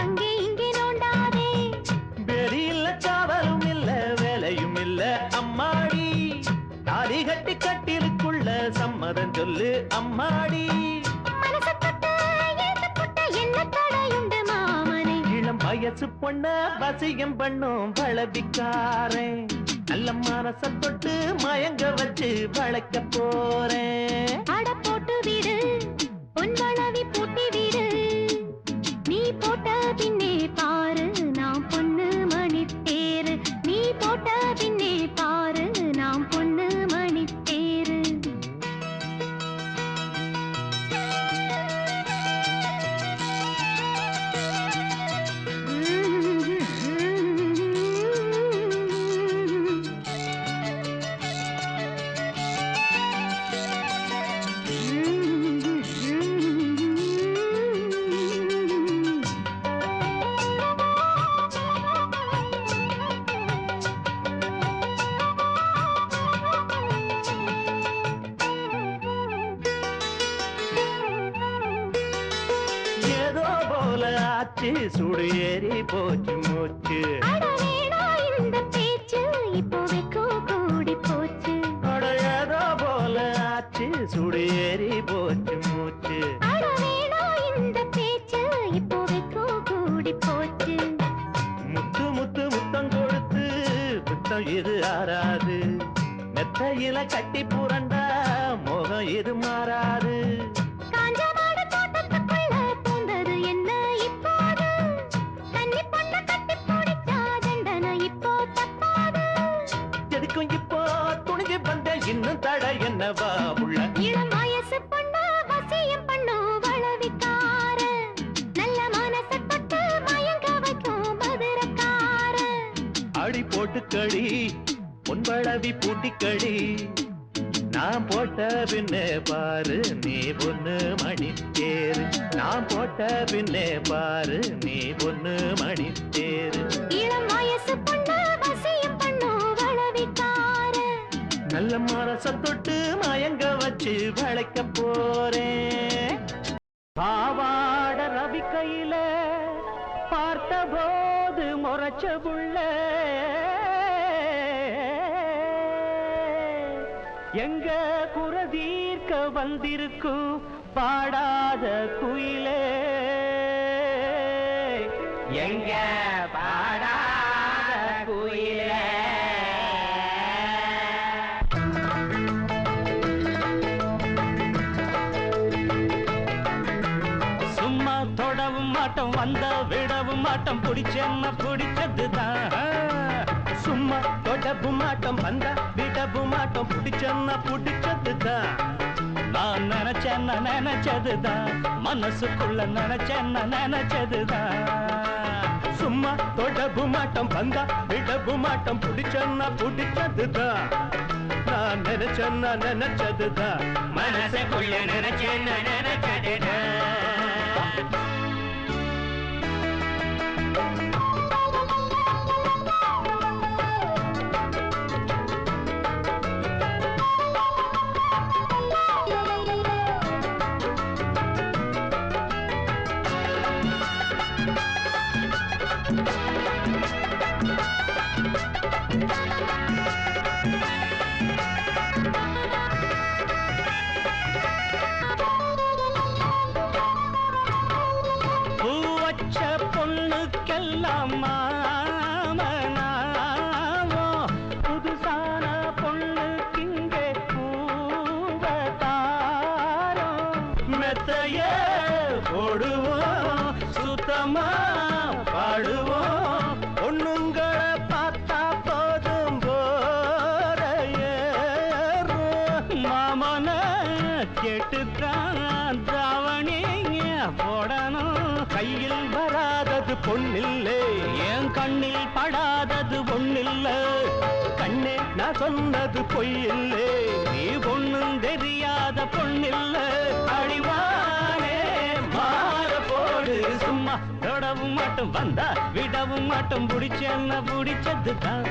அங்கே இங்கே நோண்டாதே. வெறியில்ல காவலும் இல்ல வேலையும் இல்ல அம்மாடி. தாலி கட்டி கட்டிலுக்குள்ள சம்மதம் சொல்லு அம்மாடி. இளம் வயசு பொண்ண வசியம் பண்ணும் வளபிக்காரேன். நல்ல மனச தொட்டு மயங்க வச்சு வளைக்க போறேன். அட போட்டு விடு பொன் வளவி பூட்டி விடு. நீ போட்ட பின்னே பாரு நான் பொண்ணு மணித்தேரு. நீ போட்ட பின்னே பாரு நான் பொண்ணு மணித்தேரு. சுடு ஏறி போச்சு மூச்சு. இந்த பேச்சு இப்போதைக்கு கூடி போச்சு. ஏதோ போல ஆச்சு சுடு ஏறி போச்சு மூச்சு. இந்த பேச்சு இப்போதைக்கு கூடி போச்சு. முத்து முத்து முத்தம் கொடுத்து முத்தம் இது ஆறாது. மெத்தையில கட்டி புரண்டா மோகம் இது மாறாது. இன்னும் தட என்னவா உள்ள. இளம் வயசு பொண்ணு வசியம் பண்ணு வளவிக்கார. நல்ல மனச தொட்டு மயங்க வைக்கும் மதுரக்கார. அடி போட்டு கடி பொன்பழவி பூட்டி கடி. நான் போட்ட பின்னே பாரு நீ பொண்ணு மணித்தேரு. நான் போட்ட பின்னே பாரு நீ பொண்ணு மணித்தேரு. இளம் வயசு பொண்ணு வசியம் பண்ணு வளவிக்கார. நல்ல மனச தொட்டு மயங்க வச்சு வளைக்க போறேன். பாவாட ரவி கையில பார்த்த போது முறைச்ச புள்ள. எங்க குறதீர்க்க வந்திருக்கும் பாடாத குயிலே. எங்க பாடாத குயிலே. தொடவும் மாட்டோம் வந்த விடவும் மாட்டோம். பிடிச்சேன்னா பிடிச்சதுதான். சும்மா தொடவும் மாட்டோம் வந்த விடவும் மாட்டோம். பிடிச்சேன்னா பிடிச்சதுதான். நான் நினைச்சேன்னா நினைச்சதுதான். மனசுக்குள்ள நினைச்சேன்னா நினைச்சதுதான். சும்மா தொடபு மாட்டம் வந்தா விடபு மாட்டம் பிடிச்சன்னா பிடிச்சதுதான் நான் நினைச்சதுதான் மனசுக்குள்ள நினைச்சதுதான் பொண்ணுக்கெல்லாம் மாமனாவோ புதுசான பொண்ணுக்கு இங்கே பூவதாரோ மெத்தைய போடுவோம் சுத்தமா பாடுவோம் பொண்ணுங்களை பார்த்தா போதும் போற மாமன கேட்டுத்தான் தாவணி போடணும் கையில் வராதது பொண்ணில்லை என் கண்ணில் படாதது பொண்ணில்லை கண்ணே நான் சொன்னது பொய்யில்லை நீ பொண்ணும் தெரியாத பொண்ணில்லை அடிவானே மாற போடு சும்மா தொடவும் மாட்டும் வந்தா விடவும் மாட்டும் பிடிச்சேன்னா பிடிச்சதுதான்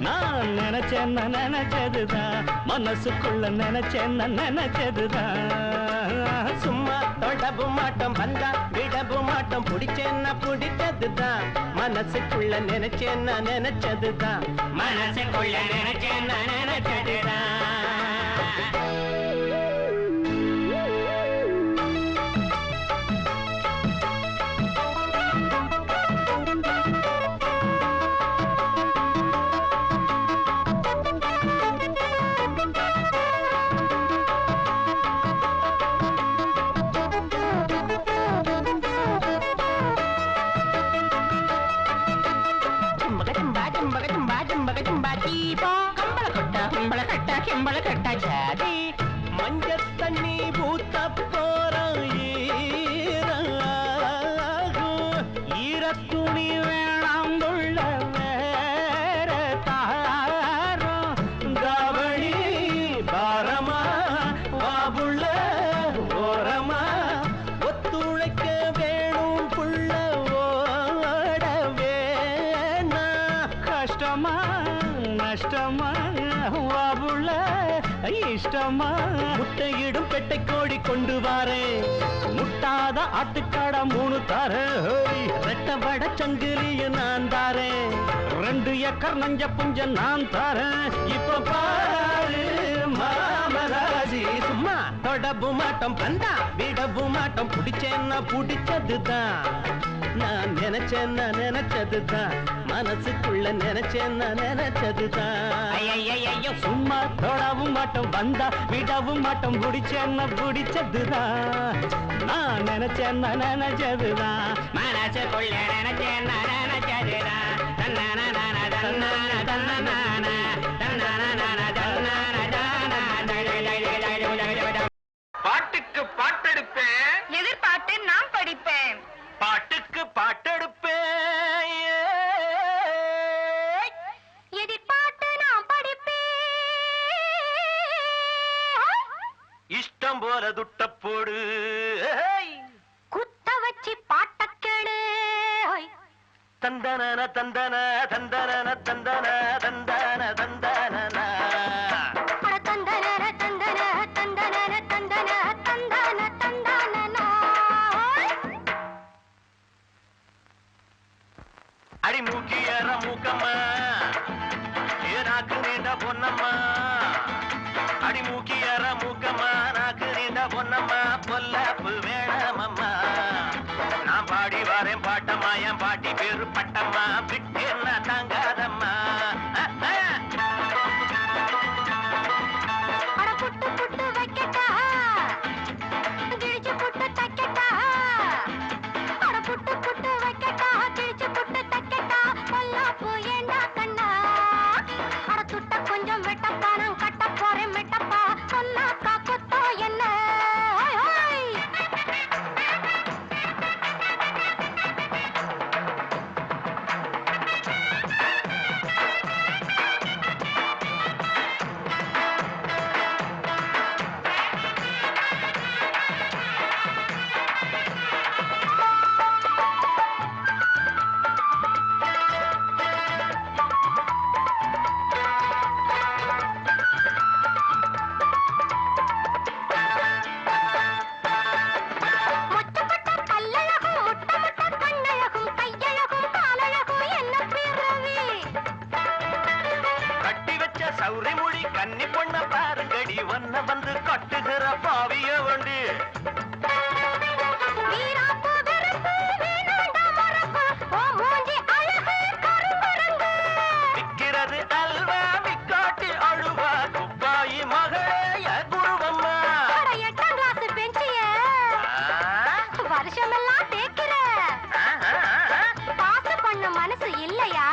நான் நினைச்சதுதான் மனசுக்குள்ள நினைச்சதுதான் சும்மா தொடபு மாட்டம் வந்தா விடபு மாட்டம் பிடிச்சேன்னா பிடிச்சதுதான் மனசுக்குள்ள நினைச்சதுதான் மனசுக்குள்ள நினைச்சதுதான் மஞ்ச தண்ணி பூத்த போறோம் ஈரத்துணி வேணாம் உள்ள வேற தாரம் தாவணி பாரமா வாபுள்ள ஓரமா ஒத்துழைக்க வேணும் புள்ள ஓட வேணா கஷ்டமா நஷ்டமா வாபுள்ள இஷ்டமா முட்டையிடும் பெட்டை கோடி கொண்டு வாரேன் முட்டாத ஆட்டுக்காட 3 தாரேன் ரெட்ட வட சங்கிலிய நான் தாரேன் 2 ஏக்கர் நஞ்ச புஞ்ச நான் தாரேன் இப்ப பாரு மாமராஜி சும்மா தொடபு மாட்டம் வந்தா விடபு மாட்டம் பிடிச்சேன்னா பிடிச்சதுதான் நான் நினைச்சதுதான் மனசுக்குள்ள நினைச்சதுதான் ஐயோ சும்மா தொடவும் மாட்டோம் வந்தா விடவும் மாட்டோம் பிடிச்சேன்னா பிடிச்சதுதான் நான் நினைச்சதுதான் மனசுக்குள்ள நினைச்சதுதான் பாட்டுக்கு பாட்டெடுப்பேன் எதிர்பார்த்து நான் படிப்பேன் பாட்டுக்கு பாட்டெடுப்பேன் எதிர்பார்த்து நான் படிப்பேன் இஷ்டம் போல துட்ட போடு குத்த வச்சு பாட்ட கேடு தந்தன தந்தன தந்தன தந்தன தந்தன தந்தன அடி மூக்கியற மூக்கம்மா நாக்கு நீண்ட பொன்னம்மா அடி மூக்கியற மூக்கம்மா நாக்கு நீண்ட பொன்னம்மா பொல்லாப்பு வேணாமம்மா நான் பாடி வரேன் பாட்டம்மா என் பாட்டி பேரு பட்டம்மா விட்டு என்ன தாங்காதம்மா கொஞ்சம் வெட்டப்பா நான் கட்ட போறேன் மெட்டப்பா சொன்னா காக்குத்தோ என்ன சௌரி மொழி கன்னி பொண்ண பாருங்கடி ஒன்ன வந்து கட்டுகிற பாவிய வண்டி விக்கிறது அல்வா விக்காட்டி அழுவா குப்பாயி மகளே குருவம்மா 8ஆம் கிளாஸ் பெஞ்சிய வருஷமெல்லாம் தேக்கிற பாச பண்ண மனசு இல்லையா?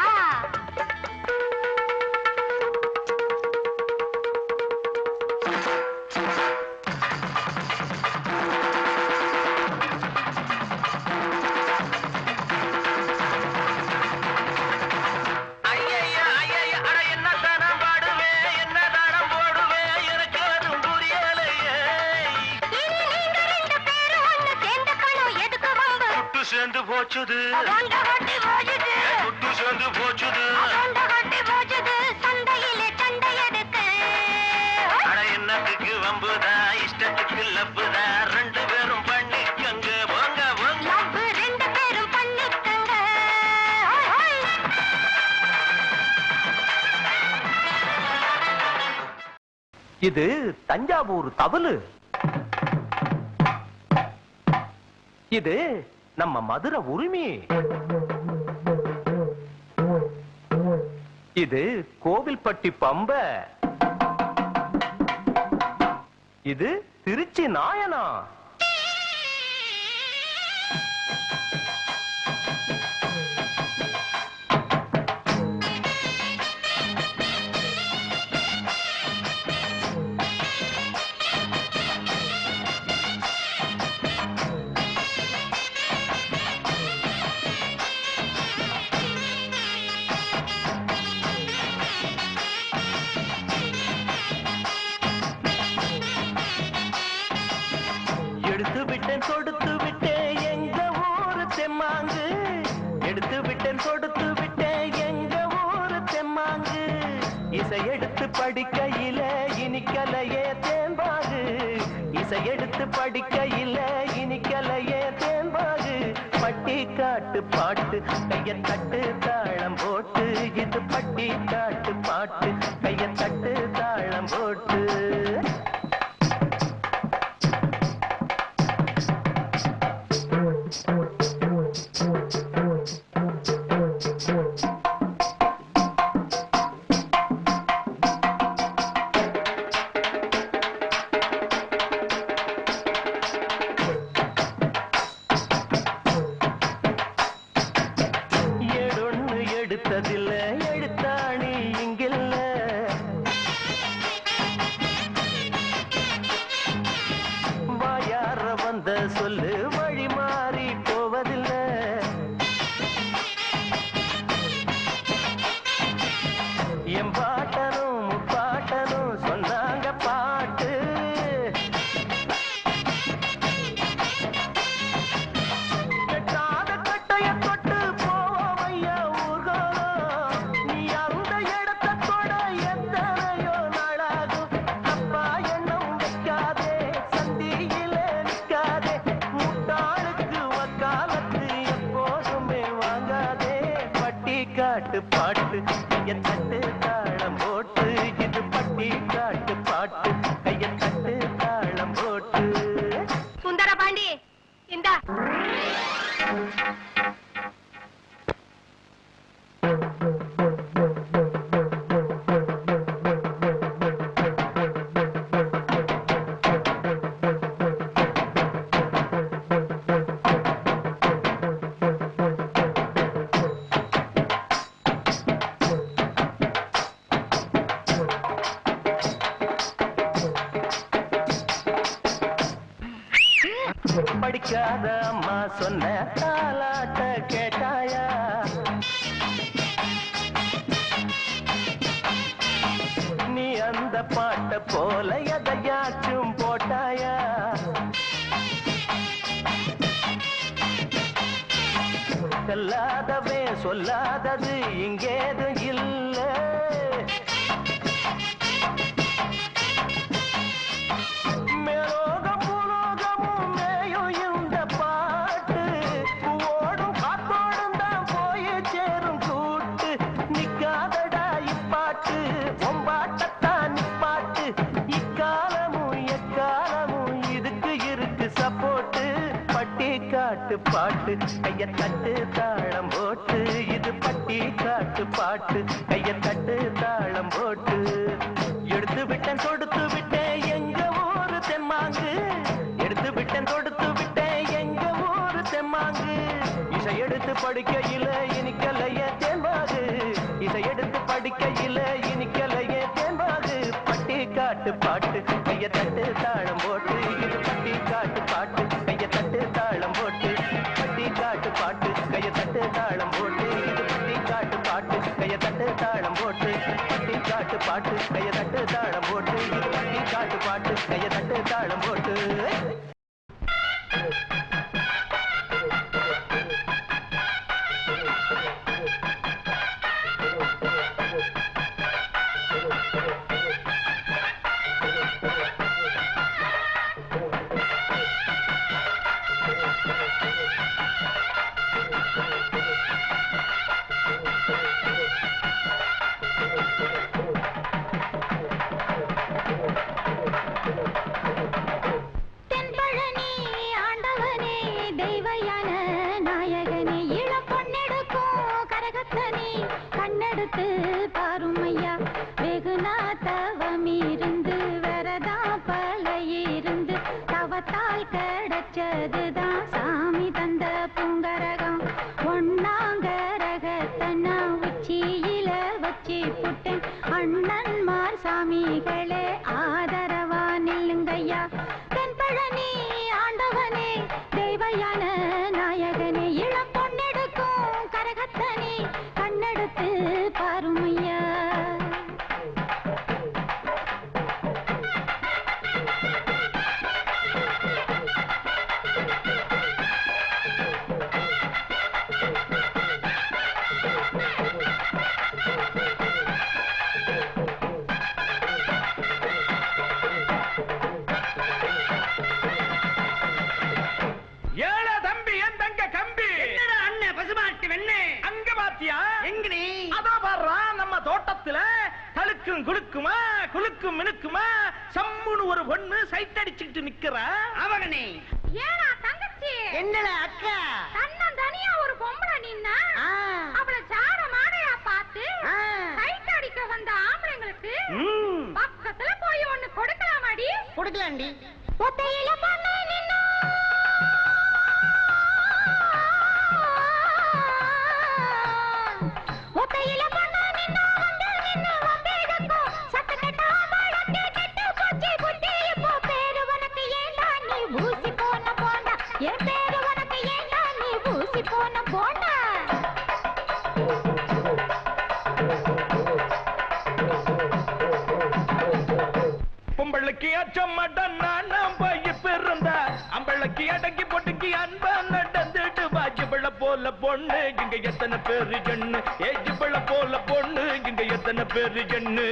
சேர்ந்து போச்சுது துட்டு சேர்ந்து போச்சுது அட என்னத்துக்கு வம்புதா இஷ்டத்துக்கு லப்புதா ரெண்டு பேரும் பண்ணி எங்க போங்க போங்க 2 பேரும் பண்ணிக்கங்க. இது தஞ்சாவூர் தவளு இது நம்ம மதுரை உரிமை இது கோவில்பட்டி பம்ப இது திருச்சி நாயனா எடுத்து விட்டேன் கொடுத்து விட்டேன் எங்க ஊரு தெம்மாங்கு எடுத்து விட்டேன் கொடுத்து விட்டேன் எங்க ஊரு தெம்மாங்கு இசை எடுத்து படிக்கையில இனிக்கலையே தேம்பாகு இசை எடுத்து படிக்கையில இனிக்கலையே தேம்பாகு பட்டி காட்டு பாட்டு கைய தட்டு தாளம் போட்டு இது பட்டி காட்டு பாட்டு கைய தட்டு தாளம் போட்டு எடுத்ததில்ல எழுத்தாணி இங்கில்ல வாயார வந்த சொல்லு வழி மாறி போவதில்லை என் பாட்டனும் பாட்டனும் சொன்னாங்க பாட்டு கட்டாத கட்டைய தொட்டு போவையா ஊர்கோலம் நீ அந்த இடத்தை தொட எத்தனையோ நாளாகும் அப்பா எண்ணம் வைக்காதே சந்தியில நிற்காதே முட்டாளுக்கு வக்காலத்து எப்போதுமே வாங்காதே பட்டி காட்டு பாட்டு கைய தட்டு தாளம் போட்டு இது பட்டி காட்டு பாட்டு கைய தட்டு தாளம் போட்டு சுந்தர பாண்டி இந்தா படிக்காத அம்மா சொன்ன தாலாட்ட கேட்டாயா நீ அந்த பாட்ட போல எதையாச்சும் போட்டாயா சொல்லாதவே சொல்லாதது இங்கேது இல்ல மேலோகம் பூலோகமும் மேயும் இந்த பாட்டு ஓடும் காத்தோடும் தான் போய் சேரும் கூட்டு நிக்காதடா இப்பாட்டு ஒம்பாட்ட பாட்டு கைய தட்டு தாளம் போட்டு இது பட்டி காட்டு பாட்டு கைய தட்டு தாளம் போட்டு எடுத்து விட்டேன் தொடுத்து விட்டேன் எங்க ஊரு தெம்மாங்கு எடுத்து விட்டேன் தொடுத்து விட்டேன் எங்க ஊரு தெம்மாங்கு இசை எடுத்து படிக்கையில இனிக்கலைய தேன்பாகு இசை எடுத்து படிக்கையில இனிக்கலைய தேன்பாகு பட்டி காட்டு பாட்டு கைய தட்டு தாளம் போட்டு இது பட்டி காட்டு பாட்டு கைய தட்டு தாளம் போட்டு பட்டி காட்டு பாட்டு கைய தட்டு தாளம் போட்டு இது பட்டி காட்டு பாட்டு கைய தட்டு தாளம் போட்டு பட்டி காட்டு பாட்டு கைய தட்டு தாளம் போட்டு இது பட்டி காட்டு பாட்டு கைய தட்டு தாளம் போட்டு தென்பழனி ஆண்டவனே தெய்வயான நாயகனே இளம் பொன்னெடுக்கும் கரகத்தனே கண்ணெடுத்து பாருமையா வெகுநா தவமிருந்து வரதா பழையிருந்து தவத்தால் கிடைச்சதுதான் சாமி தந்த பூங்கரகம் ஒன்னாங்கரகத்தனா உச்சியில வச்சு புட்டேன் அண்ணன்மார் சாமிகளே ஆதரவா நில்லுங்கய்யா தென்பழனி ஆண்டவனே தெய்வயான நாயகனே இளம் பொன்னெடுக்கும் கரகத்தனே கண்ணெடுத்து பாருமையா ஏழ தம்பி என் தங்க கம்பி அண்ணன் பசுமாட்டு வெண்ணே அங்க பாத்தியா எங்கனே அதோ பாடுறா நம்ம தோட்டத்துல தழுக்கும் குலுக்குமா குலுக்கும் மினுக்குமா சம்முன்னு ஒரு பொண்ணு சைட் அடிச்சுட்டு நிக்கிறா அவனே ஏனா தங்கச்சி என்னடா அக்கா கண்ணன் தனியா ஒரு பொம்பளை நின்னா அவள சாட மாடையா பார்த்து சைட் அடிக்க வந்த ஆம்பளைங்களுக்கு பக்கத்துல போய் ஒண்ணு கொடுக்கலாமாடி கொடுக்கலாண்டி ஒத்தையில பொண்ணு நின்னா ஒத்தையில பொண்ணு நின்னா வந்து நின்னு வந்தேதப்போ சத்த கட்ட ஆம்பளங்க கெட்டு போச்சு புத்தி இப்போ பேரு உனக்கு ஏண்டா நீ ஊசி போன போண்டா என் பேரு உனக்கு ஏண்டா நீ ஊசி போன போண்டா பொம்பளைக்கு அச்சம் மாட்டான் நான் போய் பிறந்தா அம்பளைக்கு அடக்கி பொட்டுக்கு அன்பா நடந்துட்டு வாஜிபள போல பொண்ணு இங்க எத்தனை பேரு ஜன்னு ஏஜிபள போல பொண்ணு இங்க எத்தனை பேரு ஜன்னு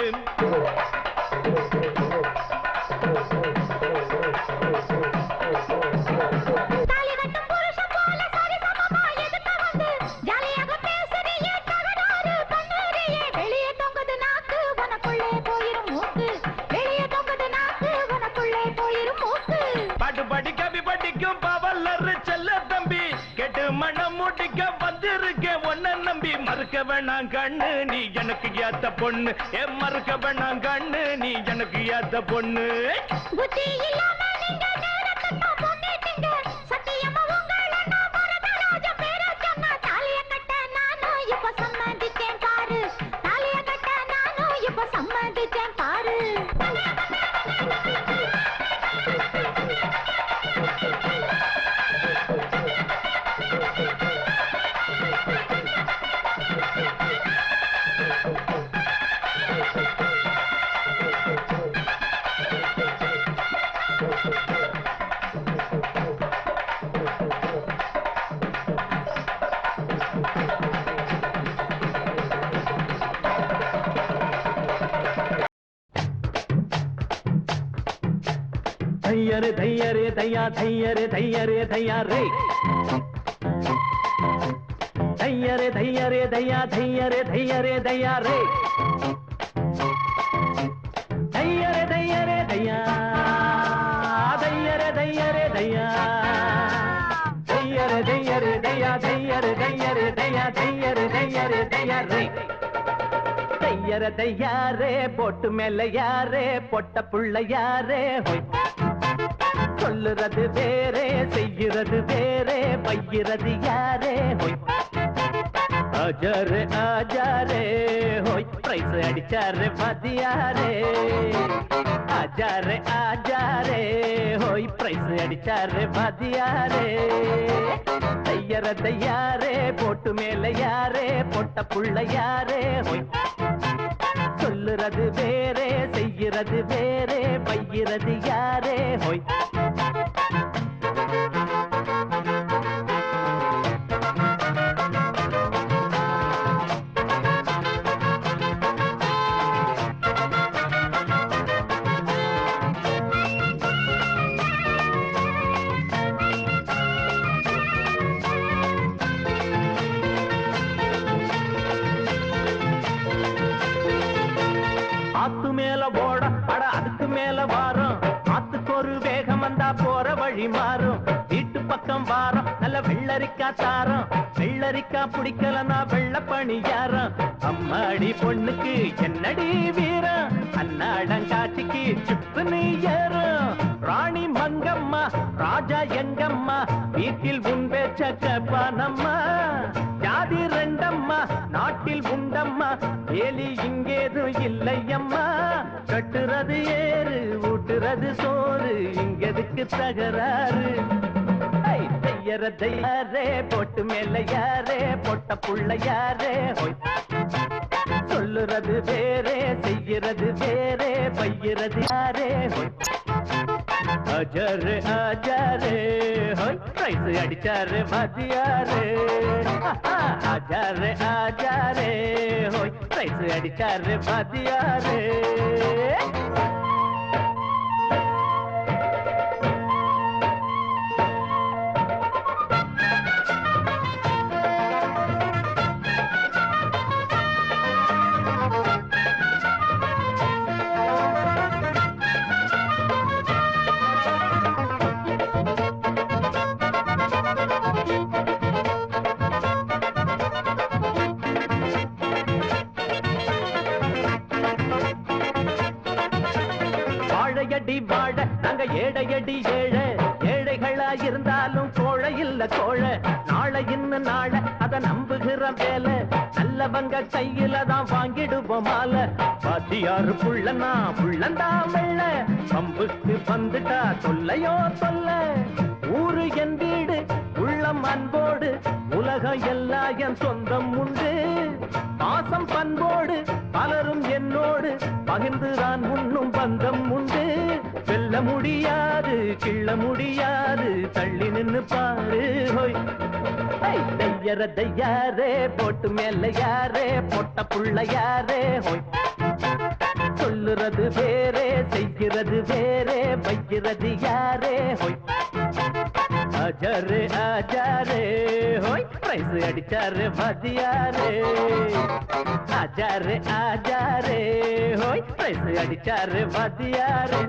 தாலி கட்டும் புருஷன் போல சரிசமமா எதுக்கு வந்து ஜாலியாக பேசுறியே தகராறு பண்ணுறியே வெளியே தொங்குது நாக்கு உனக்குள்ளே போயிரும் மூக்கு வெளியே தொங்குது நாக்கு உனக்குள்ளே போயிரும் மூக்கு பாட்டு பாடி கவி படிக்கும் பவல்லரு செல்ல தம்பி கெட்டு மனம் முடிக்க வந்திருக்கேன் ஒன்ன நம்பி மறுக்க வேணாம் கண்ணு நீ எனக்கு ஏத்த பொண்ணு மறுக்க வேணாம் கண்ணு நீ எனக்கு ஏத்த பொண்ணு புத்தி இல்லாம நீங்க நேரத்தை பொண்ணிட்டீங்க சத்தியமா உங்களை நான் வரதராஜ பேரை சொன்னா தாலிய கட்ட நானும் இப்ப சம்மதிச்சேன் பாரு தாலிய கட்ட நானும் இப்ப சம்மதிச்சேன் பாரு தையரே தையரே தையா தையரே தையரே தையா ரே தையரே தையரே தையா தையரே தையரே தையா ரே தையரே தையரே தையா தையரே தையரே தையா தையரே தையரே தையறதை யாரே போட்டு மேல யாரே பொட்ட புள்ள யாரே ஹோய் சொல்லுறது வேறே செய்கிறது வேறே பையிறது யாரே ஹோய் ஆஜாரே ஹோய் பிரைஸ் அடிச்சாரு மதியாரே ஆஜாரே ஹோய் பிரைஸ் அடிச்சாரு மதியாரே தையறதை யாரே போட்டு மேல யாரே பொட்ட புள்ள யாரே ஹோய் சொல்லுறது வேறே செய்கிறது வேறே பையிறது யாரே ஹோய் ஆத்து மேல போட அட அதுக்கு மேல வாரம் ஆத்துக்கு ஒரு வேகம் வந்தா போற வழி மாறும் வீட்டு பக்கம் வாரம் நல்ல வெள்ளரிக்கா தாரம் வெள்ளரிக்கா பிடிக்கலன்னா வெள்ள பணியாரம் அம்மாடி பொண்ணுக்கு என்னடி வீரம் அன்னாடங்காட்சிக்கு சுப்புன்னு ஏறும் ராணி மங்கம்மா ராஜா எங்கம்மா வீட்டில் உன் பேச்ச கேப்பானம்மா ஜாதி ரெண்டம்மா நாட்டில் உண்டம்மா ஏலி இங்கேது இல்லையம்மா கட்டுறது ஏறு ஊட்டுறது சோறு இங்கதுக்கு தகராறு தையறதை யாரே போட்டு மேல யாரே பொட்ட புள்ள யாரே ஹோய் சொல்லுறது வேறே செய்கிறது வேறே பையிறது யாரே ஹோய் ஆஜாரே ஹோய் பிரைஸ் அடிச்சாரு மதியாரே ஆஜாரே ஹோய் பிரைஸ் அடிச்சாரு மதியாரே வாழையடி வாழ நாங்க ஏழையடி ஏழை ஏழைகளா இருந்தாலும் கோழை இல்ல கோழை நாளை இன்னும் நாளை அத நம்புகிற வேலை நல்லவங்க கையில தான் வாங்கிடுவோம் மாலை பாத்தியாரு புள்ளனா புள்ளந்தா வெள்ள பம்புக்கு வந்துட்டா தொல்லையோ தொல்ல ஊரு என் வீடு உள்ளம் அன்போடு உலகம் எல்லாம் என் சொந்தம் உண்டு பாசம் பண்போடு பலரும் என்னோடு பகிர்ந்துதான் உண்ணும் பந்தம் உண்டு வெல்ல முடியாது கிள்ள முடியாது தள்ளி நின்னு பாரு ஹோய் தையறதை யாரே போட்டு மேல யாரே பொட்ட புள்ள யாரே ஹோய் சொல்லுறது வேறே செய்கிறது வேறே வைக்கிறது யாரே ஹோய் ஆஜாரே ஹோய் பிரைஸ் அடிச்சாரு மதியாரே ஆஜாரே ஹோய் பிரைஸ் அடிச்சாரு மதியாரே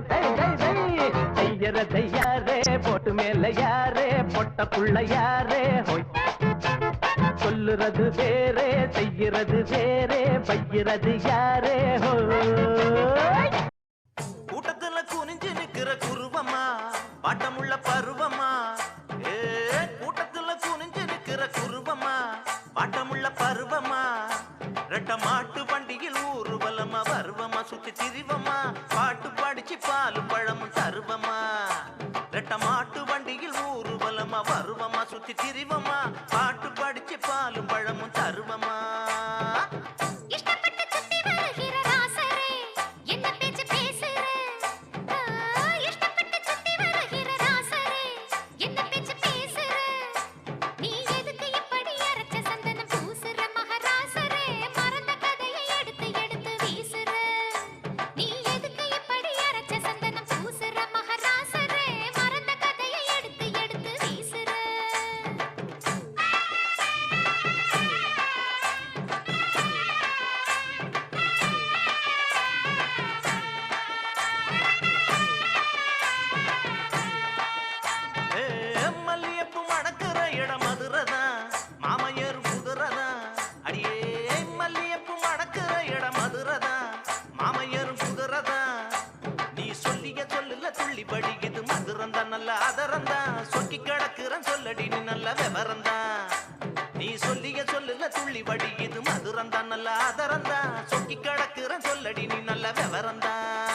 தையறதை யாரே போட்டு மேல யாரே பொட்ட புள்ள யாரே ஹோய் சொல்லுறது வேறே செய்கிறது வேறே வைக்கிறது யாரே ஹோய் கூட்டத்துல குனிஞ்சு நிக்கிற குருவமா பாட்டமுள்ள பருவமா கூட்டத்துல குனிஞ்சு நிக்கிற குருவமா பாட்டமுள்ள பருவமா ரெட்ட மாட்டு வண்டியில் ஊர்வலமா வருவமா சுத்தி திரிவமா பாட்டு படிச்சு பாலு பழமும் தருவமா ரெட்ட மாட்டு வண்டியில் ஊர்வலமா வருவமா சுத்தி திரிவமா பாட்டு படிச்சு பாலு பழமும் தருவமா நல்ல அதரந்தான் சொக்கி கிடக்குறன் சொல்லடி நீ நல்ல விவரந்தான் நீ சொல்லிய சொல்லுல துள்ளி வடி இது மதுரந்தான் நல்ல அதரந்தான் சொக்கி கிடக்குறன் சொல்லடி நீ நல்ல விவரந்தான்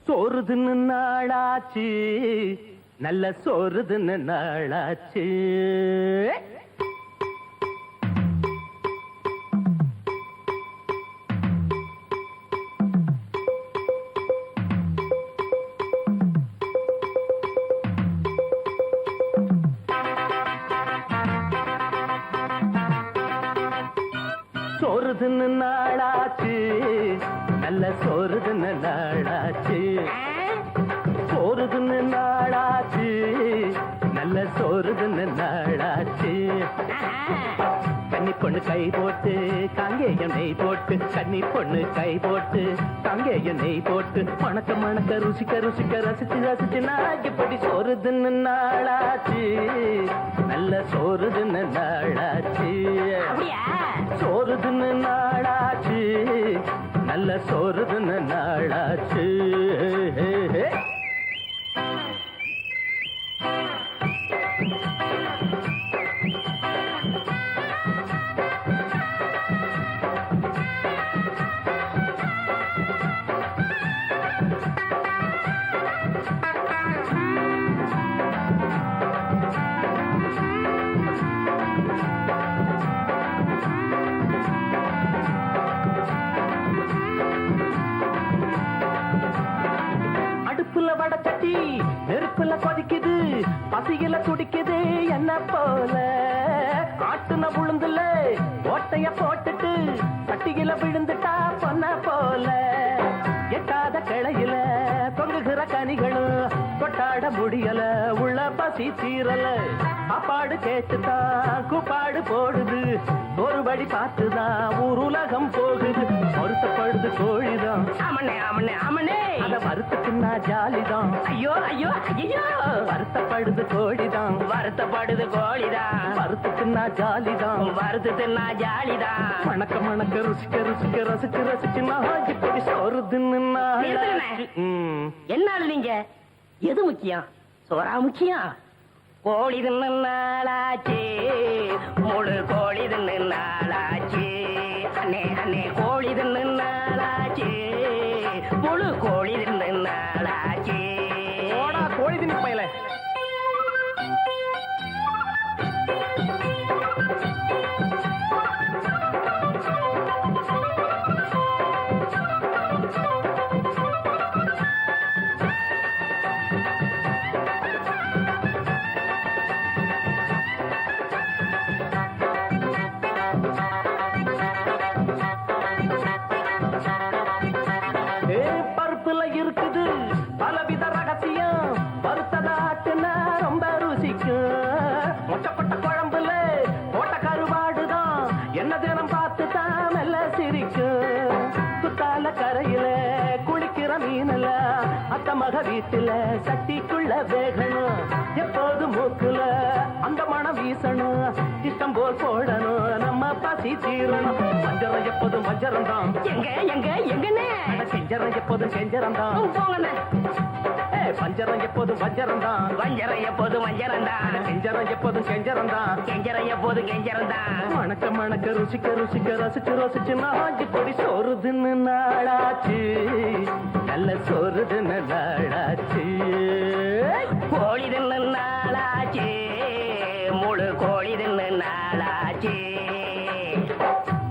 சோறுதுன்னு நாளாச்சு நல்ல சோறுதுன்னு நாளாச்சு சோறுதுன்னு நாளாச்சு நல்ல சோறுதுன்னு நாளாச்சு சோறுதுன்னு நாளாச்சு நல்ல சோறுதுன்னு நாளாச்சு கன்னி பொண்ணு கை போட்டு காங்கேயம் நெய் போட்டு கன்னி பொண்ணு கை போட்டு காங்கேயம் நெய் போட்டு மணக்க மணக்க ருசிக்க ருசிக்க ரசிச்சு ரசிச்சு நாய்க்குப்படி சோறுதுன்னு நாளாச்சு நல்ல சோறுதுன்னு நாளாச்சு சோறுதுன்னு நாளாச்சு நல்ல சோறுதுன்னு நாளாச்சு வடச்சட்டி நெருப்புல கொதிக்குது பசியில துடிக்குது என்ன போல காட்டுன உளுந்துல ஓட்டைய போட்டுட்டு சட்டியில விழுந்துட்டா பொன்ன போல எட்டாத கிளையில தொங்குகிற கனிகளும் கொட்டாட முடியல உள்ள பசி தீரல சாப்பாடு கேட்டுதான் கூப்பாடு போடுது ஒருபடி பார்த்துதான் ஊர் உலகம் போகுது வருத்தப்படுது கோழிதான் ஆமனே ஆமனே ஆமனே அத வருத்தத்துனா ஜாலிதான் ஐயோ ஐயோ ஐயோ வருத்தப்படுது கோழிதான் வருத்தப்படுது கோழிதான் வருத்தத்துனா ஜாலிதான் வருத்தத்துனா ஜாலிதான் மணக்க மணக்க ருசிக்க ருசிக்க ரசிச்சு ரசிச்சு நான் இப்படி சோறுதுன்னு என்ன நீங்க எது முக்கியம் சோறா முக்கியம் கோழி தின்னு நாளாச்சு முழு கோழி தின்னு நாளாச்சு அண்ணே அண்ணே கோழி தின்னு நாளாச்சு முழு கோழி தின்னு நாளாச்சு மக வீட்டுல சட்டிக்குள்ள வேகணும் எப்போது மூக்குல அந்த மனம் வீசணும் இஷ்டம் போல் போடணும் நம்ம பசி தீரணும் மஞ்சரம் எப்போதும் மஞ்சரம் தான் எங்க எங்க எங்கண்ணே செஞ்சரம் எப்போதும் செஞ்சரம் தான் போங்கண்ணே பஞ்சரம் எப்போதும் வஞ்சரம் தான் வஞ்சரம் எப்போதும் வஞ்சரம் தான் செஞ்சரம் எப்போதும் செஞ்சரம் தான் கெஞ்சரம் எப்போதும் கெஞ்சரம் தான் மணக்க மணக்க ருசிக்க ருசிக்க ரசிச்சு ரசிச்சு நாஞ்சி பொடி சோறுதுன்னு நாளாச்சு நல்ல சோறுதுன்னு நாளாச்சு கோழி தின்னு நாளாச்சு முழு கோழி தின்னு நாளாச்சு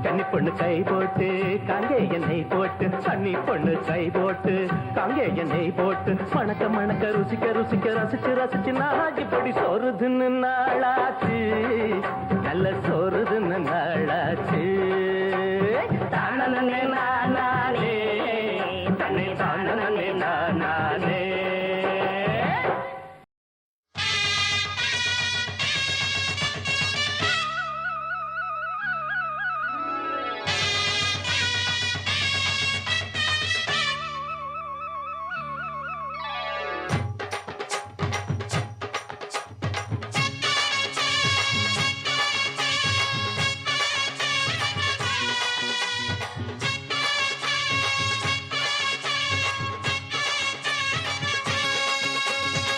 கன்னி பொண்ணு கை போட்டு காங்கே எண்ணெய் போட்டு கன்னி பொண்ணு கை போட்டு காங்கே எண்ணெய் போட்டு மணக்க மணக்க ருசிக்க ருசிக்க ரசிச்சு ரசிச்சு நாஞ்சி பொடி சோறுதுன்னு நாளாச்சு நல்ல சோறுதுன்னு நாளாச்சு தானே நானே தன்னை தானே நானே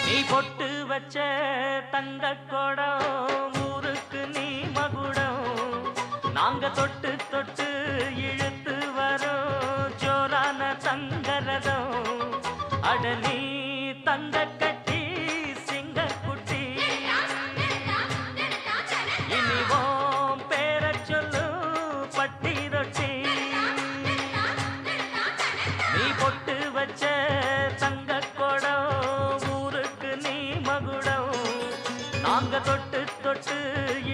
நீ பொட்டு வச்ச தங்க குடம் ஊருக்கு நீ மகுடம் நாங்க தொட்டு தொட்டு இழுத்து வரோம் ஜோரான தங்கரதம் அட நீ தங்க கட்டி சிங்க குட்டி இனிவோம் பேர சொல்லு பட்டி ரொட்டி நீ பொட்டு வச்ச தங்க குடம் ஊருக்கு நீ மகுடம் நாங்க தொட்டு தொட்டு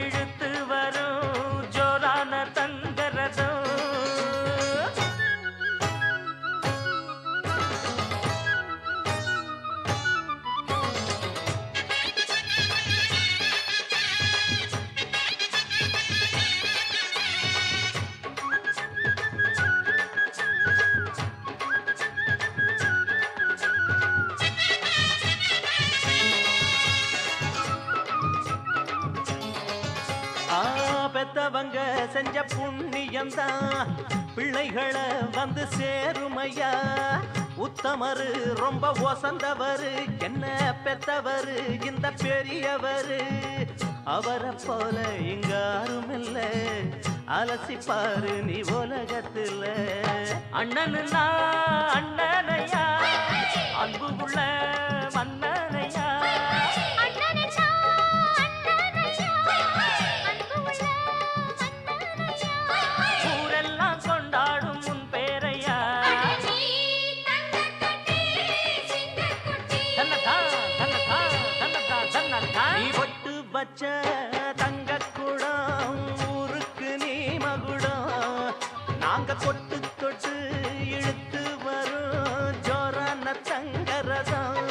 இழுத்து வரும் ஜோரான தங்கரதம் பெத்தவங்க செஞ்ச புண்ணியம்தான் பிள்ளைகளை வந்து சேருமையா உத்தமரு ரொம்ப ஒசந்தவரு என்ன பெத்தவரு இந்த பெரியவரு அவரை போல இங்காரும் இல்ல அலசிப்பாரு நீ உலகத்துல அண்ணனுன்னா அண்ணனையா அன்புக்குள்ள மன்னனையா ஊரெல்லாம் கொண்டாடும் உன் பேரையா நீ பொட்டு வச்ச தங்க குடம் ஊருக்கு நீ மகுடம் நாங்க தொட்டு தொட்டு இழுத்து வரும் ஜோரான தங்கரதம்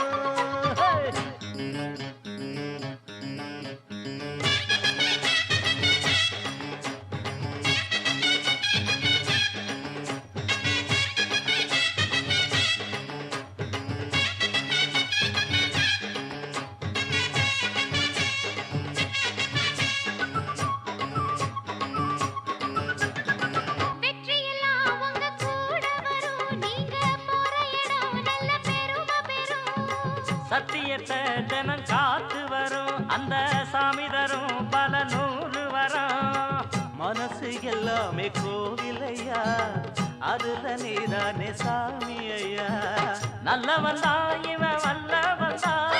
சத்தியத்தை ஜனம் காத்து வரும் அந்த சாமி தரும் பல நூறு வரும் மனசு எல்லாமே கோவிலையா அதுல நீதானே சாமி ஐயா நல்லவன் தான் இவன் வல்லவன் தான்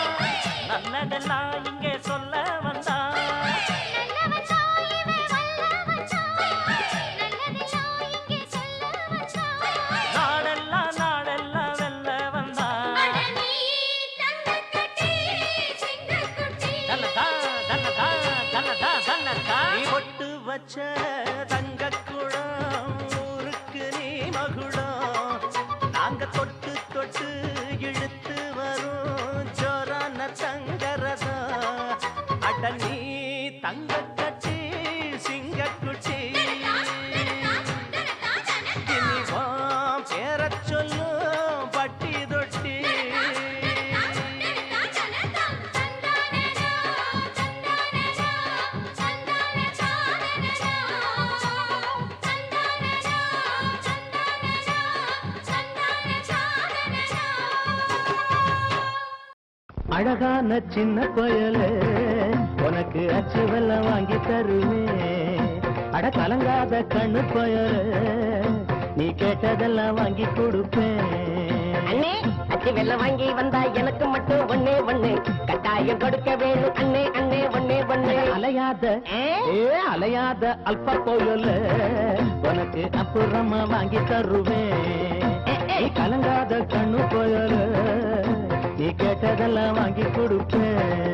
நல்லதெல்லாம் இங்கே சொல்ல வந்தான் நாடெல்லாம் நாடெல்லாம் வெல்ல வந்தான் நீ பொட்டு வச்ச தங்க குடம் ஊருக்கு நீ மகுடம் நாங்க தொட்டு தொட்டு இழுத்து வரும் ஜோரான தங்கரதம் அட நீ தங்க கட்டி சிங்க குட்டி இனிவாம் பேர சொல்லும் பட்டி தொட்டி அழகான சின்ன பயலே உனக்கு அச்சு வெல்லம் வாங்கி தருவேன். அட கலங்காத கண்ணு பயலே நீ கேட்டதெல்லாம் வாங்கி கொடுப்பேன். அண்ணே அச்சு வெல்லம் வாங்கி வந்தா எனக்கு மட்டும் ஒண்ணே ஒண்ணு கட்டாயம் கொடுக்க வேணும். அண்ணே அண்ணே ஒண்ணே ஒண்ணு. அலையாத அல்ப போயல உனக்கு அப்புறமா வாங்கி தருவேன். நீ கலங்காத கண்ணு போயல நீ கேட்டதெல்லாம் வாங்கி கொடுப்பேன்.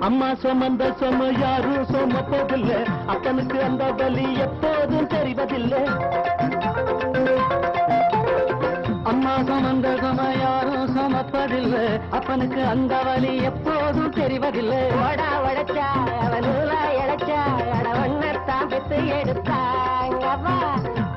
அம்மா சுமந்த சும யாரும் சுமப்பதில்லை. அப்பனுக்கு அந்த வலி எப்போதும் தெரிவதில்லை. அம்மா சுமந்த சும யாரும் சுமப்பதில்லை. அப்பனுக்கு அந்த வலி எப்போதும் தெரிவதில்லை. ஓடா உழைச்சா அவன் நூலா இழைச்சா அடவண்ணத்தான் பெத்து எடுத்தாங்கவா.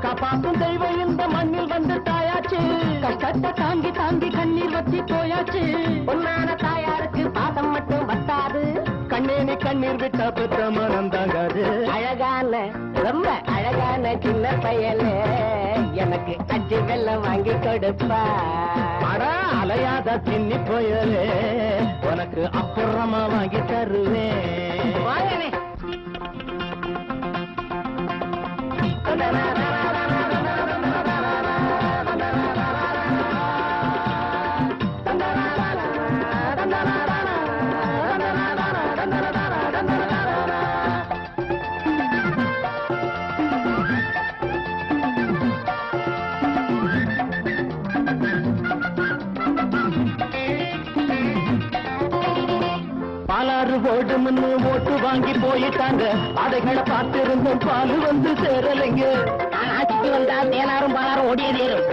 காப்பாற்றும் தெய்வம் இந்த மண்ணில் வந்து தாயாச்சு. கஷ்டத்தை தாங்கி தாங்கி கண்ணீர் வச்சு போயாச்சு. பொன்னான தாயாருக்கு பாசம் மட்டும் வத்தாது. கண்ணேனி கண்ணீர் விட்டா பெற்ற மனம் தாங்காது. அழகான ரொம்ப அழகான சின்ன பயலே எனக்கு அச்சு வெல்லம் வாங்கி கொடுப்பா. அடா அலையாத சின்னி போயலே உனக்கு அப்புறமா வாங்கி தருவேன். வாங்கனே பாலாறு ஓடுமுன்னு ஓட்டு வாங்கி போயிட்டாங்க. அதைகளை பார்த்திருந்தும் பாலு வந்து சேரலைங்க. ஆட்சிக்கு வந்தா தேனாரும் பாலாரும் ஓடியதேரும்.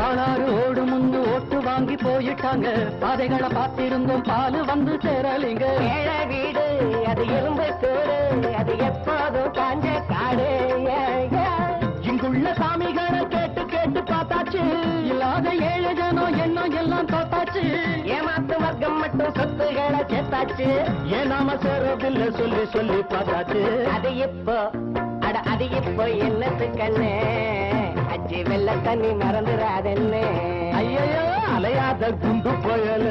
பாலாறு ஓடுமுன்னு ஓட்டு வாங்கி போயிட்டாங்க. பாதைகளை பார்த்திருந்தும் பாலு வந்து சேரலைங்க. ஏழை வீடு அது எறும்பு கூடு அது எப்போதும் காஞ்ச காடு. இங்குள்ள சாமிகளை கேட்டு கேட்டு பார்த்தாச்சு. இல்லாத ஏழு ஜனம் எண்ணம் எல்லாம் தோத்தாச்சு. ஏமாத்து வர்க்கம் மட்டும் சொத்துகளை சேர்த்தாச்சு. ஏன் நாம சேரவில்லை சொல்லி சொல்லி பார்த்தாச்சு. அது இப்போ அது இப்போ என்னத்து கண்ணே அச்சு வெள்ள தண்ணி மறந்துடாதென்ன. ஐயோ அலையாத குண்டு போயல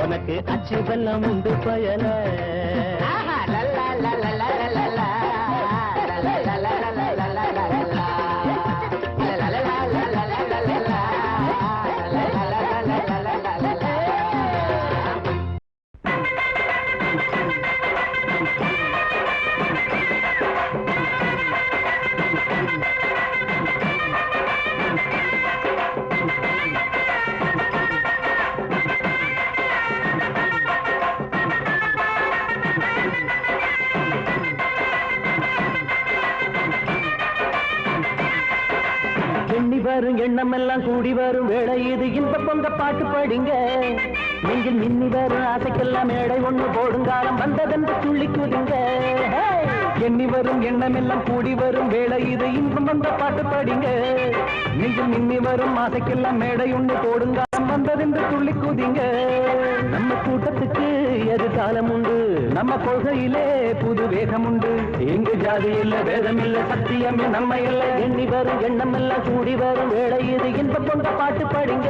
உனக்கு அச்சு வெள்ளம் உண்டு போயல. எண்ணி வரும் எண்ணம் எல்லாம் கூடி வரும் வேளை இது. இன்ப பொங்க பாட்டு பாடிங்க. நெஞ்சில் மின்னி வரும் ஆசைக்கெல்லாம் மேடை ஒண்ணு போடுங்காலம் வந்ததென்று துள்ளி குதிங்க. எண்ணி வரும் எண்ணம் எல்லாம் கூடி வரும் வேளை இது. இன்பம் வந்த பாட்டு பாடிங்க. நெஞ்சில் மின்னி வரும் ஆசைக்கெல்லாம் மேடை ஒண்ணு போடுங்காலம் வந்ததென்று துள்ளி குதிங்க. நம்ம கூட்டத்துக்கு எதிர்காலம் உண்டு. நம்ம கொள்கையிலே புது வேகம் உண்டு. எங்கு ஜாதி இல்ல வேதம் இல்ல சத்தியம் நம்ம இல்ல. எண்ணி வரும் எண்ணம் எல்லாம் கூடி வரும் வேளை இது. இன்ப பொங்க பாட்டு பாடிங்க.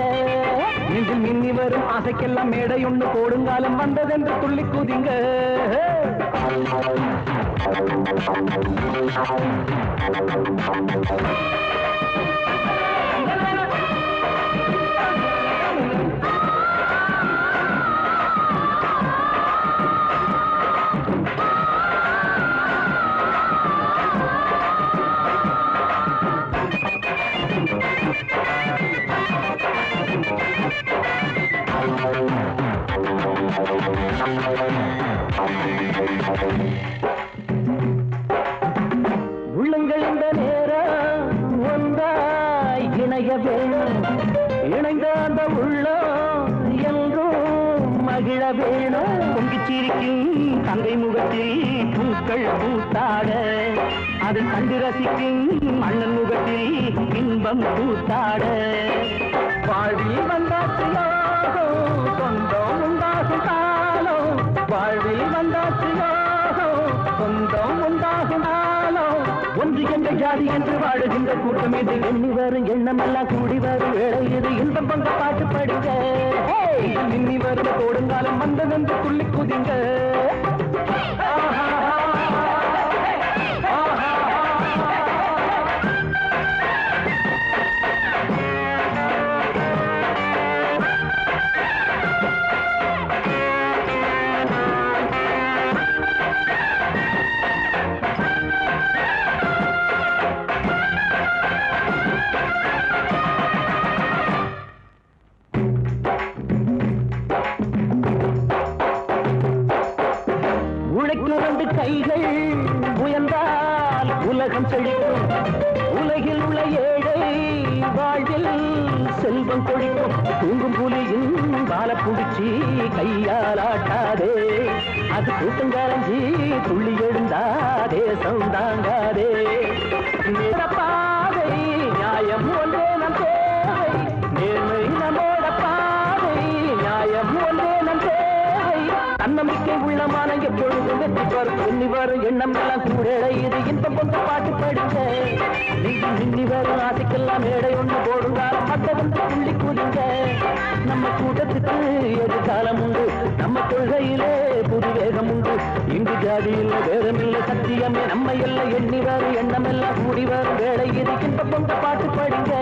நெஞ்சில் மின்னி வரும் ஆசைக்கெல்லாம் மேடை ஒண்ணு போடுங்காலம் வந்ததென்று துள்ளி குதிங்க. உள்ளங்கள் இந்த நேரம் இணைய வேணும். இணைந்த அந்த உள்ளம் என்றும் மகிழ வேணும் பொங்கிச் சிரிக்கும் தங்கை முகத்தில் பூக்கள் பூத்தாட அதை கண்டு ரசிக்கும் அண்ணன் முகத்தில் இன்பம் பூத்தாட வாழ்வில் வந்தாச்சு யோகம் சொந்தம் உண்டாகும் காலம் வாழ்வில் வந்தாச்சு யோகம் சொந்தம் உண்டாகும் காலம் ஒன்று எங்கள் ஜாதி என்று வாழுகின்ற கூட்டம் இது எண்ணி வரும் எண்ணமெல்லாம் கூடி வரும் வேளை இது இன்பம் பங்க பாட்டு படிங்க இன்னி வரும் கோடுங்காலம் வந்ததென்று துள்ளி குதிங்க கைகள் உயர்ந்தால் உலகம் செழிக்கும் உலகில் உள்ள ஏழை வாழ்வில் செல்வம் கொழிக்கும் தூங்கும் புலியின் பால புடிச்சி கையால் ஆட்டாதே அது கூட்டங்காரஞ்சி துள்ளி எழுந்தாதே சவுண்டாங்காதே பாதை நியாயம் ஒன்றே நம் தேவை நேர்மை நம்மோட பாதை நியாயம் ஒன்றே நம் தேவை தன்னம்பிக்கை உள்ளமான எப்பொழுதும் வெற்றி வரும் எண்ணி வரும் எண்ணம் எல்லாம் கூட இது இன்பம் கொண்ட பாட்டு படிங்க இன்னி வரும் ஆசைக்கெல்லாம் மேடை ஒன்று போடுங்கால் மற்றவந்து புள்ளி கூடுங்க நம்ம கூட்டத்துக்கு எதிர்காலம் உண்டு நம்ம கொள்கையிலே புது வேகம் உண்டு இங்கு ஜாதியில் வேதமில்லை சத்தியமே நம்ம எல்லாம் எண்ணி வரும் எண்ணம் எல்லாம் கூடி வரும் வேலை இது இன்பம் கொண்ட பாட்டு படிங்க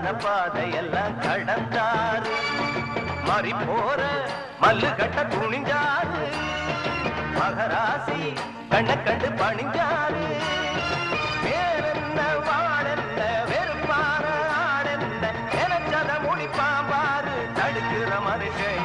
மயான பாதையெல்லாம் கடந்தாரு மாறி போற மல்லு கட்ட துணிஞ்சாரு மகராசி கண்ண கண்டு பணிஞ்சாரு வேறென்ன வாழென்ன வெறுப்பான ஆடென்ன நினைச்சத முடிப்பாம்பாரு தடுக்கிற மனுஷன்